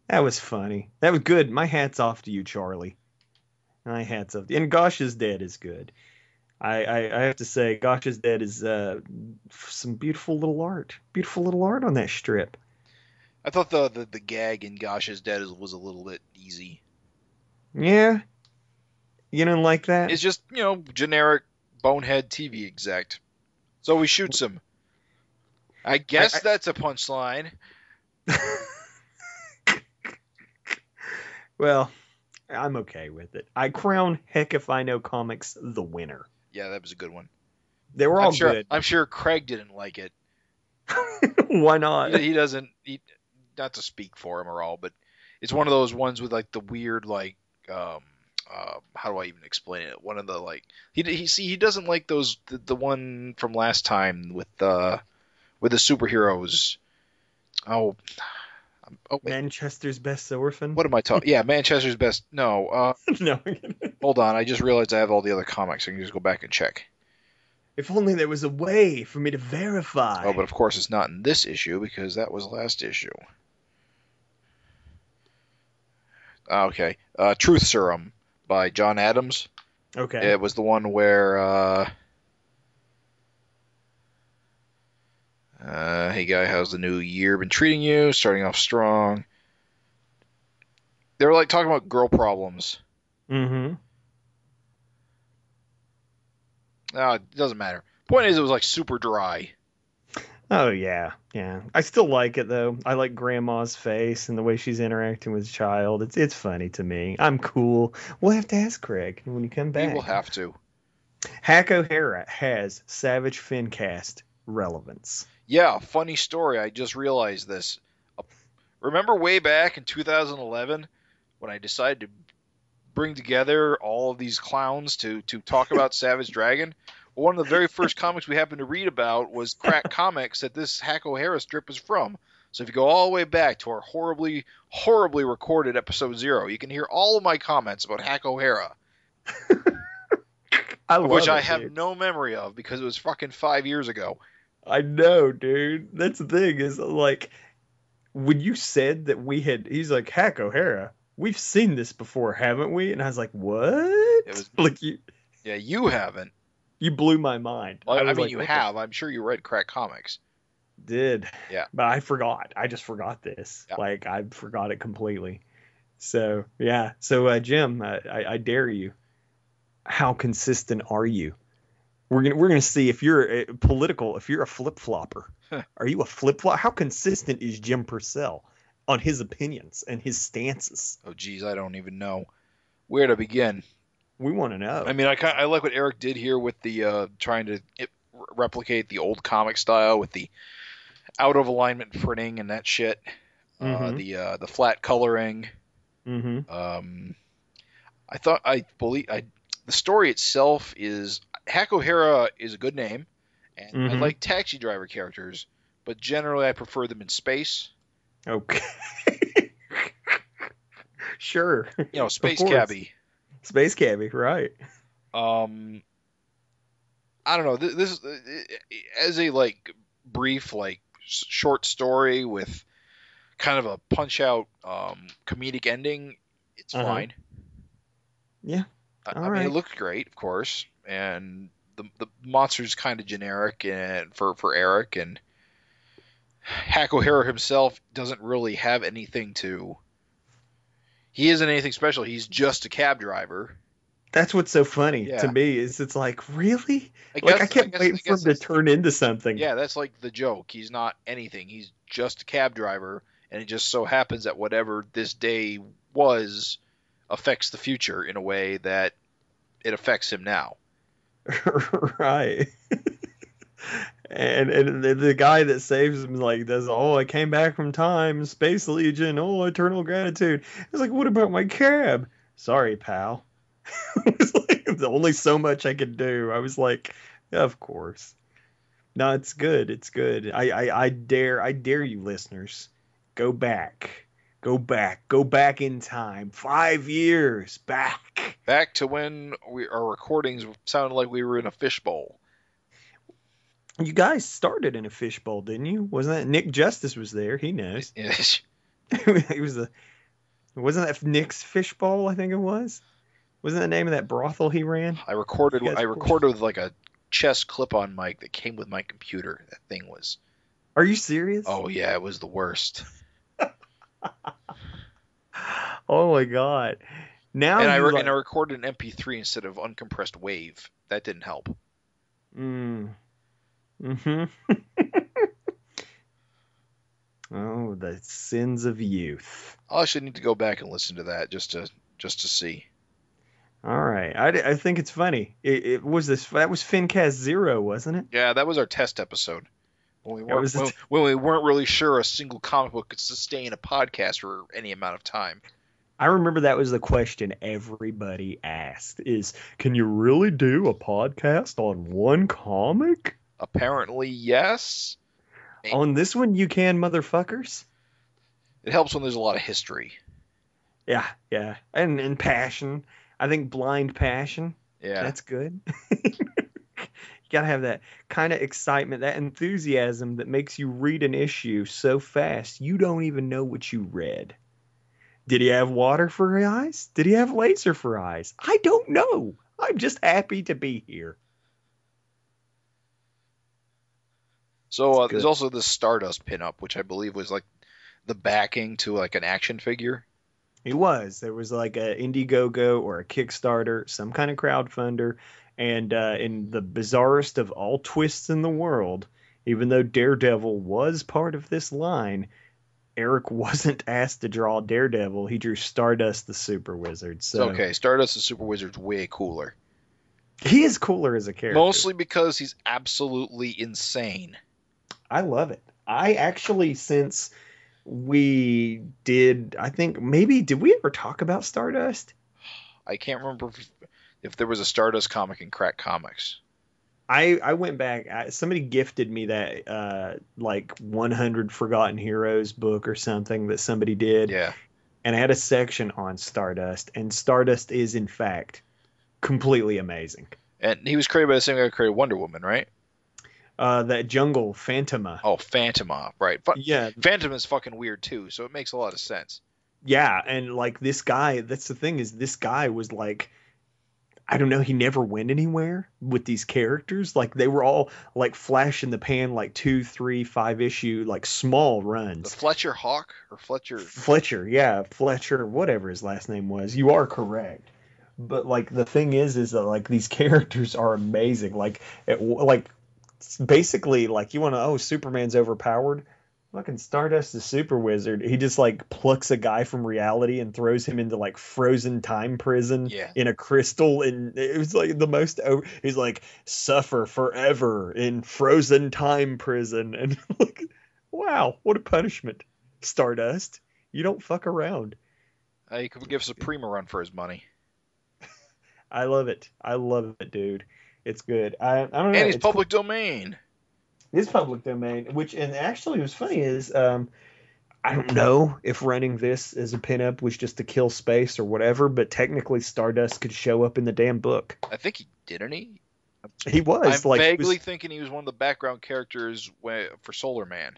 That was funny. That was good. My hat's off to you, Charlie. My hat's off. And Gosh is Dead is good. I have to say, Gosh is Dead is some beautiful little art. Beautiful little art on that strip. I thought the gag in Gosh is Dead was a little bit easy. Yeah? You didn't like that? It's just, generic bonehead TV exec. So he shoots him. I guess that's a punchline. Well, I'm okay with it. I crown Heck If I Know Comics the winner. Yeah, that was a good one. They were all good. I'm sure Craig didn't like it. Why not? He doesn't. Not to speak for him or all, but it's one of those ones with like the weird how do I even explain it? One of the he doesn't like those the one from last time with the superheroes. Oh, Manchester's Best Orphan. What am I talking? Yeah, Manchester's Best. No. No. Hold on. I just realized I have all the other comics. I can just go back and check. If only there was a way for me to verify. Oh, but of course it's not in this issue because that was last issue. Okay. Truth Serum by John Adams. Okay. It was the one where hey guy, how's the new year been treating you? Starting off strong. They were like talking about girl problems. Mm-hmm. It doesn't matter. Point is, it was like super dry. Oh yeah, yeah. I still like it though. I like Grandma's face and the way she's interacting with the child. It's funny to me. I'm cool. We'll have to ask Craig when you come back. We will have to. Hack O'Hara has Savage FINcast relevance. Yeah, funny story. I just realized this. Remember way back in 2011 when I decided to bring together all of these clowns to talk about Savage Dragon? One of the very first comics we happened to read about was Crack Comics that this Hack O'Hara strip is from. So if you go all the way back to our horribly, horribly recorded episode 0, you can hear all of my comments about Hack O'Hara. Which I have no memory of because it was fucking 5 years ago. I know, dude. That's the thing is like when you said that he's like, Hack O'Hara, we've seen this before, haven't we? And I was like, what? It was like you haven't. You blew my mind. Well, I mean, you have. I'm sure you read Crack Comics. Did. Yeah. But I forgot. I just forgot this. Yeah. Like, I forgot it completely. So, yeah. So, Jim, I dare you. How consistent are you? We're gonna see if you're if you're a flip-flopper. Are you a flip-flop? How consistent is Jim Purcell on his opinions and his stances? Oh, geez, I don't even know where to begin. We want to know. I mean, I like what Erik did here with the trying to replicate the old comic style with the out of alignment printing and that shit. Mm-hmm. The flat coloring. Mm-hmm. The story itself is Hack O'Hara is a good name, and I like taxi driver characters, but generally I prefer them in space. Okay. Sure. Space cabbie. Space cabbie, right? I don't know. This as a brief short story with kind of a punch out comedic ending. It's fine. Yeah. I mean, it looked great, of course, and the monster's kind of generic and for Erik, and Hack O'Hara himself doesn't really have anything to. He isn't anything special. He's just a cab driver. That's what's so funny to me is it's like, really? I kept waiting for him to turn into something. Yeah, that's like the joke. He's not anything. He's just a cab driver, and it just so happens that whatever this day was affects the future in a way that it affects him now. Right. And the guy that saves him like does, oh, I came back from time, Space Legion, oh, eternal gratitude. It's like, what about my cab? Sorry, pal. It was like the only so much I could do. I was like, yeah, of course. No, it's good. It's good. I dare you, listeners, go back. Go back in time. 5 years back. Back to when our recordings sounded like we were in a fishbowl. You guys started in a fishbowl, didn't you? Wasn't that Nick Justice was there? He knows. Yes. Wasn't that Nick's Fishbowl? I think it was. Wasn't the name of that brothel he ran? I recorded with like a chest clip-on mic that came with my computer. That thing was. Are you serious? Oh yeah, it was the worst. Oh my god! Now and I recorded an MP3 instead of uncompressed wave. That didn't help. Mm-hmm. Oh, the sins of youth. I should need to go back and listen to that just to see. All right, I think it's funny. That was FINcast 0, wasn't it? Yeah, that was our test episode. When we weren't really sure a single comic book could sustain a podcast for any amount of time. I remember that was the question everybody asked: is, can you really do a podcast on one comic? Apparently, yes. On this one, you can, motherfuckers. It helps when there's a lot of history. Yeah, and passion. I think blind passion. Yeah, that's good. You gotta have that kind of excitement, that enthusiasm that makes you read an issue so fast you don't even know what you read. Did he have water for eyes? Did he have laser for eyes? I don't know. I'm just happy to be here. So there's also the Stardust pinup, which I believe was like the backing to like an action figure. It was. There was like a Indiegogo or a Kickstarter, some kind of crowdfunder. And in the bizarrest of all twists in the world, even though Daredevil was part of this line, Erik wasn't asked to draw Daredevil. He drew Stardust the Super Wizard. So okay, Stardust the Super Wizard's way cooler. He is cooler as a character. Mostly because he's absolutely insane. I love it. I actually, since we did, I think maybe, did we ever talk about Stardust? I can't remember if there was a Stardust comic in Crack Comics. I went back. Somebody gifted me that like 100 Forgotten Heroes book or something that somebody did. Yeah. And I had a section on Stardust, and Stardust is in fact completely amazing. And he was created by the same guy who created Wonder Woman, right? That Jungle Phantoma. Oh, Phantoma, right? Yeah. Phantom is fucking weird too, so it makes a lot of sense. Yeah, and like this guy, that's the thing, is this guy was like, I don't know, he never went anywhere with these characters. Like they were all like flash in the pan, like 2, 3, 5 issue, like small runs. The Fletcher Hawk or Fletcher? Fletcher, yeah, Fletcher, whatever his last name was. You are correct. But like the thing is that like these characters are amazing. Like basically, like you want to, Superman's overpowered. Fucking Stardust the Super Wizard, he just like plucks a guy from reality and throws him into like frozen time prison in a crystal, and it was like the most. He's like, suffer forever in frozen time prison, and like, wow, what a punishment, Stardust! You don't fuck around. He could give Supreme a run for his money. I love it, dude. It's good. I don't know. And he's public domain. Is public domain, which, and actually what's funny is I don't know if running this as a pinup was just to kill space or whatever, but technically Stardust could show up in the damn book. I think he didn't he? He was. I'm vaguely thinking he was one of the background characters for Solar Man.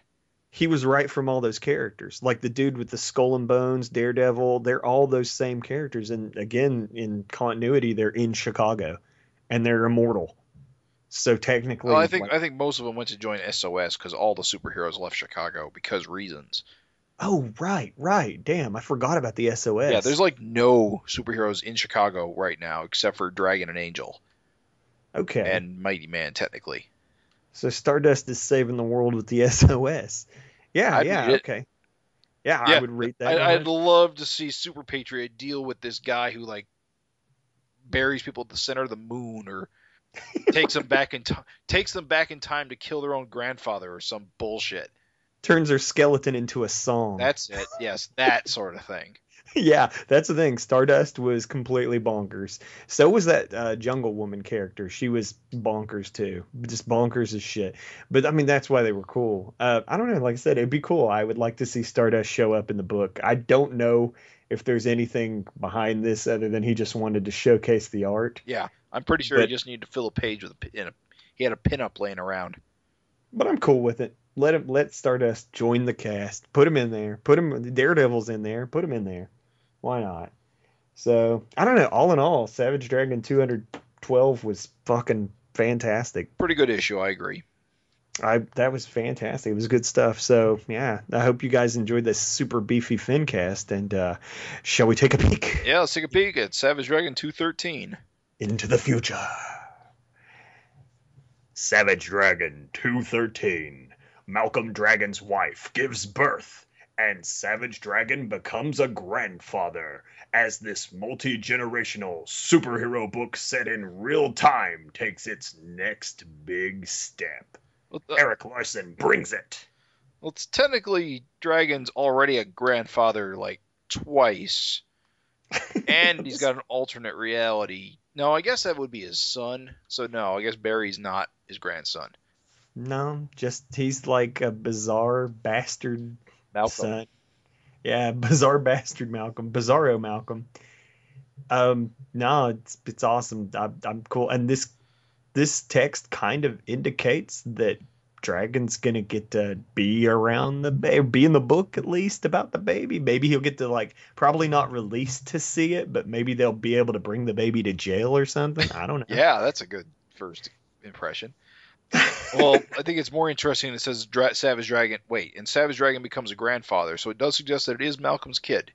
He was right from all those characters. Like the dude with the skull and bones, Daredevil, they're all those same characters. And again, in continuity, they're in Chicago and they're immortal. So technically, well, I think most of them went to join SOS because all the superheroes left Chicago because reasons. Oh, right. Damn, I forgot about the SOS. Yeah, there's like no superheroes in Chicago right now except for Dragon and Angel. Okay. And Mighty Man, technically. So Stardust is saving the world with the SOS. Yeah, okay. Yeah, I would read that. I'd love to see Super Patriot deal with this guy who like buries people at the center of the moon or takes them back in time to kill their own grandfather or some bullshit. Turns her skeleton into a song. That's it. Yes, that sort of thing. Yeah, that's the thing. Stardust was completely bonkers. So was that Jungle Woman character. She was bonkers too. Just bonkers as shit. But I mean, that's why they were cool. I don't know. Like I said, it'd be cool. I would like to see Stardust show up in the book. I don't know if there's anything behind this other than he just wanted to showcase the art. Yeah, I'm pretty sure he just needed to fill a page with he had a pinup laying around. But I'm cool with it. Let Stardust join the cast. Put him in there. Daredevil's in there. Put him in there. Why not? So, I don't know. All in all, Savage Dragon 212 was fucking fantastic. Pretty good issue, I agree. That was fantastic. It was good stuff. So, yeah, I hope you guys enjoyed this super beefy FINcast. And shall we take a peek? Yeah, let's take a peek at Savage Dragon 213. Into the future. Savage Dragon 213. Malcolm Dragon's wife gives birth. And Savage Dragon becomes a grandfather as this multi-generational superhero book set in real time takes its next big step. Erik Larsen brings it. Well, it's technically Dragon's already a grandfather like twice. And he's got an alternate reality. No, I guess that would be his son. So no, I guess Barry's not his grandson. No, just he's like a bizarre bastard Malcolm. son. Yeah, bizarre bastard Malcolm. Bizarro Malcolm. No, it's awesome. I'm cool. And this text kind of indicates that Dragon's gonna get to be around the baby, be in the book at least about the baby. Maybe he'll get to like probably not release to see it, but maybe they'll be able to bring the baby to jail or something. I don't know. Yeah, that's a good first impression. Well, I think it's more interesting. It says Savage Dragon. Wait, and Savage Dragon becomes a grandfather, so it does suggest that it is Malcolm's kid.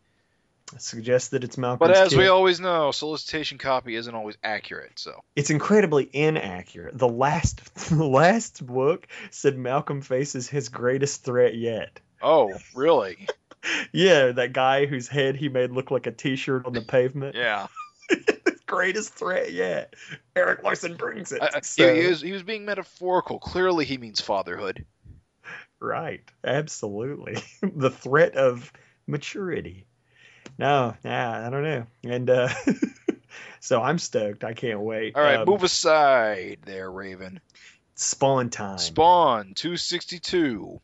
It suggests that it's Malcolm's kid. But as kid. we always know, solicitation copy isn't always accurate. So it's incredibly inaccurate. The last book said Malcolm faces his greatest threat yet. Oh, really? Yeah, that guy whose head he made look like a T-shirt on the pavement. Yeah. Greatest threat yet. Erik Larsen brings it. He was being metaphorical. Clearly, he means fatherhood. Right. Absolutely. The threat of maturity. No, I don't know. And so I'm stoked. I can't wait. All right, move aside there, Raven. Spawn time. Spawn 262.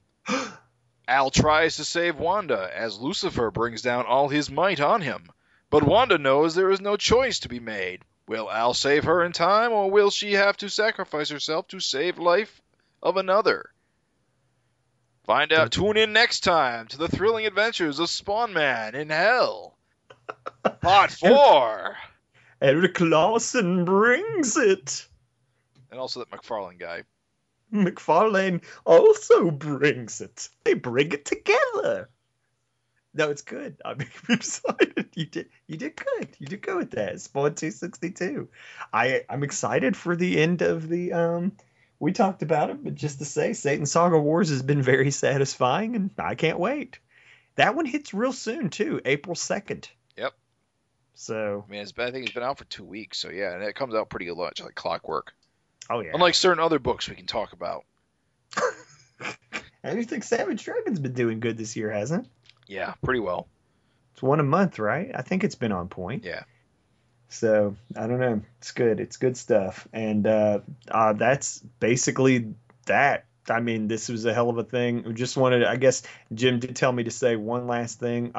Al tries to save Wanda as Lucifer brings down all his might on him. But Wanda knows there is no choice to be made. Will Al save her in time, or will she have to sacrifice herself to save life of another? Find out. Tune in next time to the thrilling adventures of Spawn Man in Hell. Part 4. Erik Larsen brings it. And also that McFarlane guy. McFarlane also brings it. They bring it together. No, it's good. I'm excited. You did good. You did good with that. Spawn 262. I'm excited for the end of the we talked about it, but just to say, Satan Saga Wars has been very satisfying, and I can't wait. That one hits real soon too, April 2nd. Yep. So I mean, I think it's been out for 2 weeks, so yeah, and it comes out pretty much like clockwork. Oh yeah. Unlike certain other books we can talk about. I do think Savage Dragon's been doing good this year, hasn't it? Yeah, pretty well. It's one a month, right? I think it's been on point. Yeah. So, I don't know. It's good. It's good stuff. And that's basically that. I mean, this was a hell of a thing. We just wanted to, I guess Jim did tell me to say one last thing.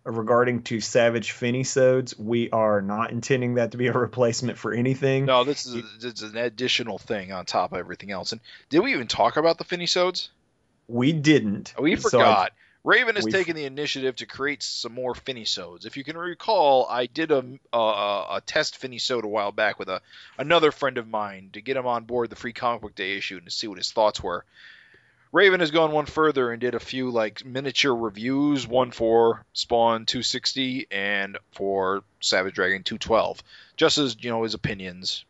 Regarding to Savage Finisodes, we are not intending that to be a replacement for anything. No, this is an additional thing on top of everything else. And did we even talk about the Finisodes? We didn't. We forgot. Raven has taken the initiative to create some more Finisodes. If you can recall, I did a test Finisode a while back with another friend of mine to get him on board the Free Comic Book Day issue and to see what his thoughts were. Raven has gone one further and did a few like miniature reviews, one for Spawn 260 and for Savage Dragon 212, just as his opinions.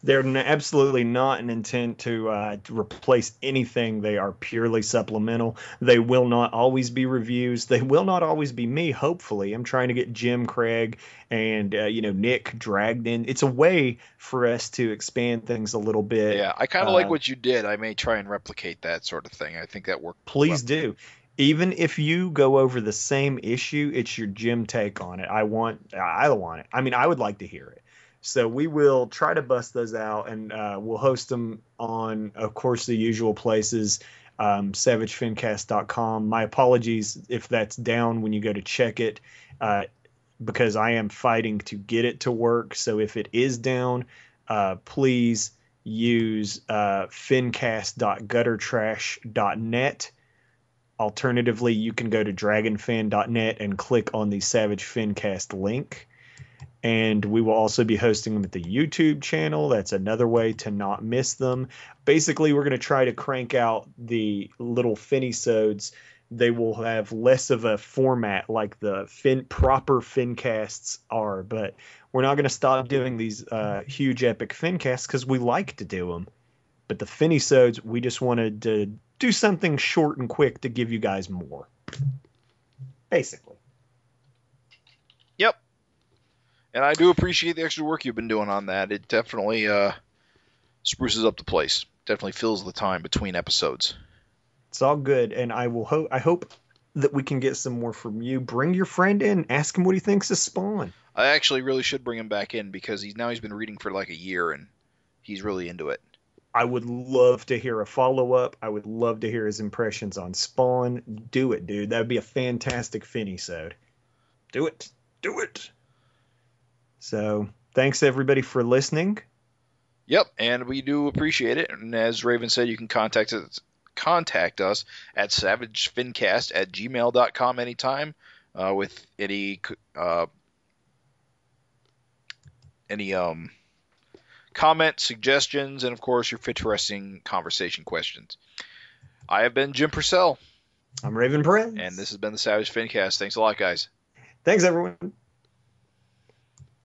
They're absolutely not an intent to replace anything. They are purely supplemental. They will not always be reviews. They will not always be me, hopefully. I'm trying to get Jim, Craig, and Nick dragged in. It's a way for us to expand things a little bit. Yeah, I kind of like what you did. I may try and replicate that sort of thing. I think that worked. Please do. Even if you go over the same issue, it's your Jim take on it. I want it. I mean, I would like to hear it. So we will try to bust those out, and we'll host them on, of course, the usual places, savagefincast.com. My apologies if that's down when you go to check it, because I am fighting to get it to work. So if it is down, please use fincast.guttertrash.net. Alternatively, you can go to dragonfan.net and click on the Savage Fincast link. And we will also be hosting them at the YouTube channel. That's another way to not miss them. Basically, we're going to try to crank out the little Finisodes. They will have less of a format like the proper Fincasts are. But we're not going to stop doing these huge epic Fincasts because we like to do them. But the Finisodes, we just wanted to do something short and quick to give you guys more. Basically. Yep. And I do appreciate the extra work you've been doing on that. It definitely spruces up the place. Definitely fills the time between episodes. It's all good, and I hope that we can get some more from you. Bring your friend in. Ask him what he thinks of Spawn. I actually really should bring him back in because he's been reading for like a year, and he's really into it. I would love to hear a follow-up. I would love to hear his impressions on Spawn. Do it, dude. That would be a fantastic Finisode. Do it. Do it. So, thanks everybody for listening. Yep, and we do appreciate it. And as Raven said, you can contact us at savagefincast@gmail.com anytime with any comments, suggestions, and of course your FINteresting conversation questions. I have been Jim Purcell. I'm Raven Perez. And this has been the Savage FINcast. Thanks a lot, guys. Thanks, everyone.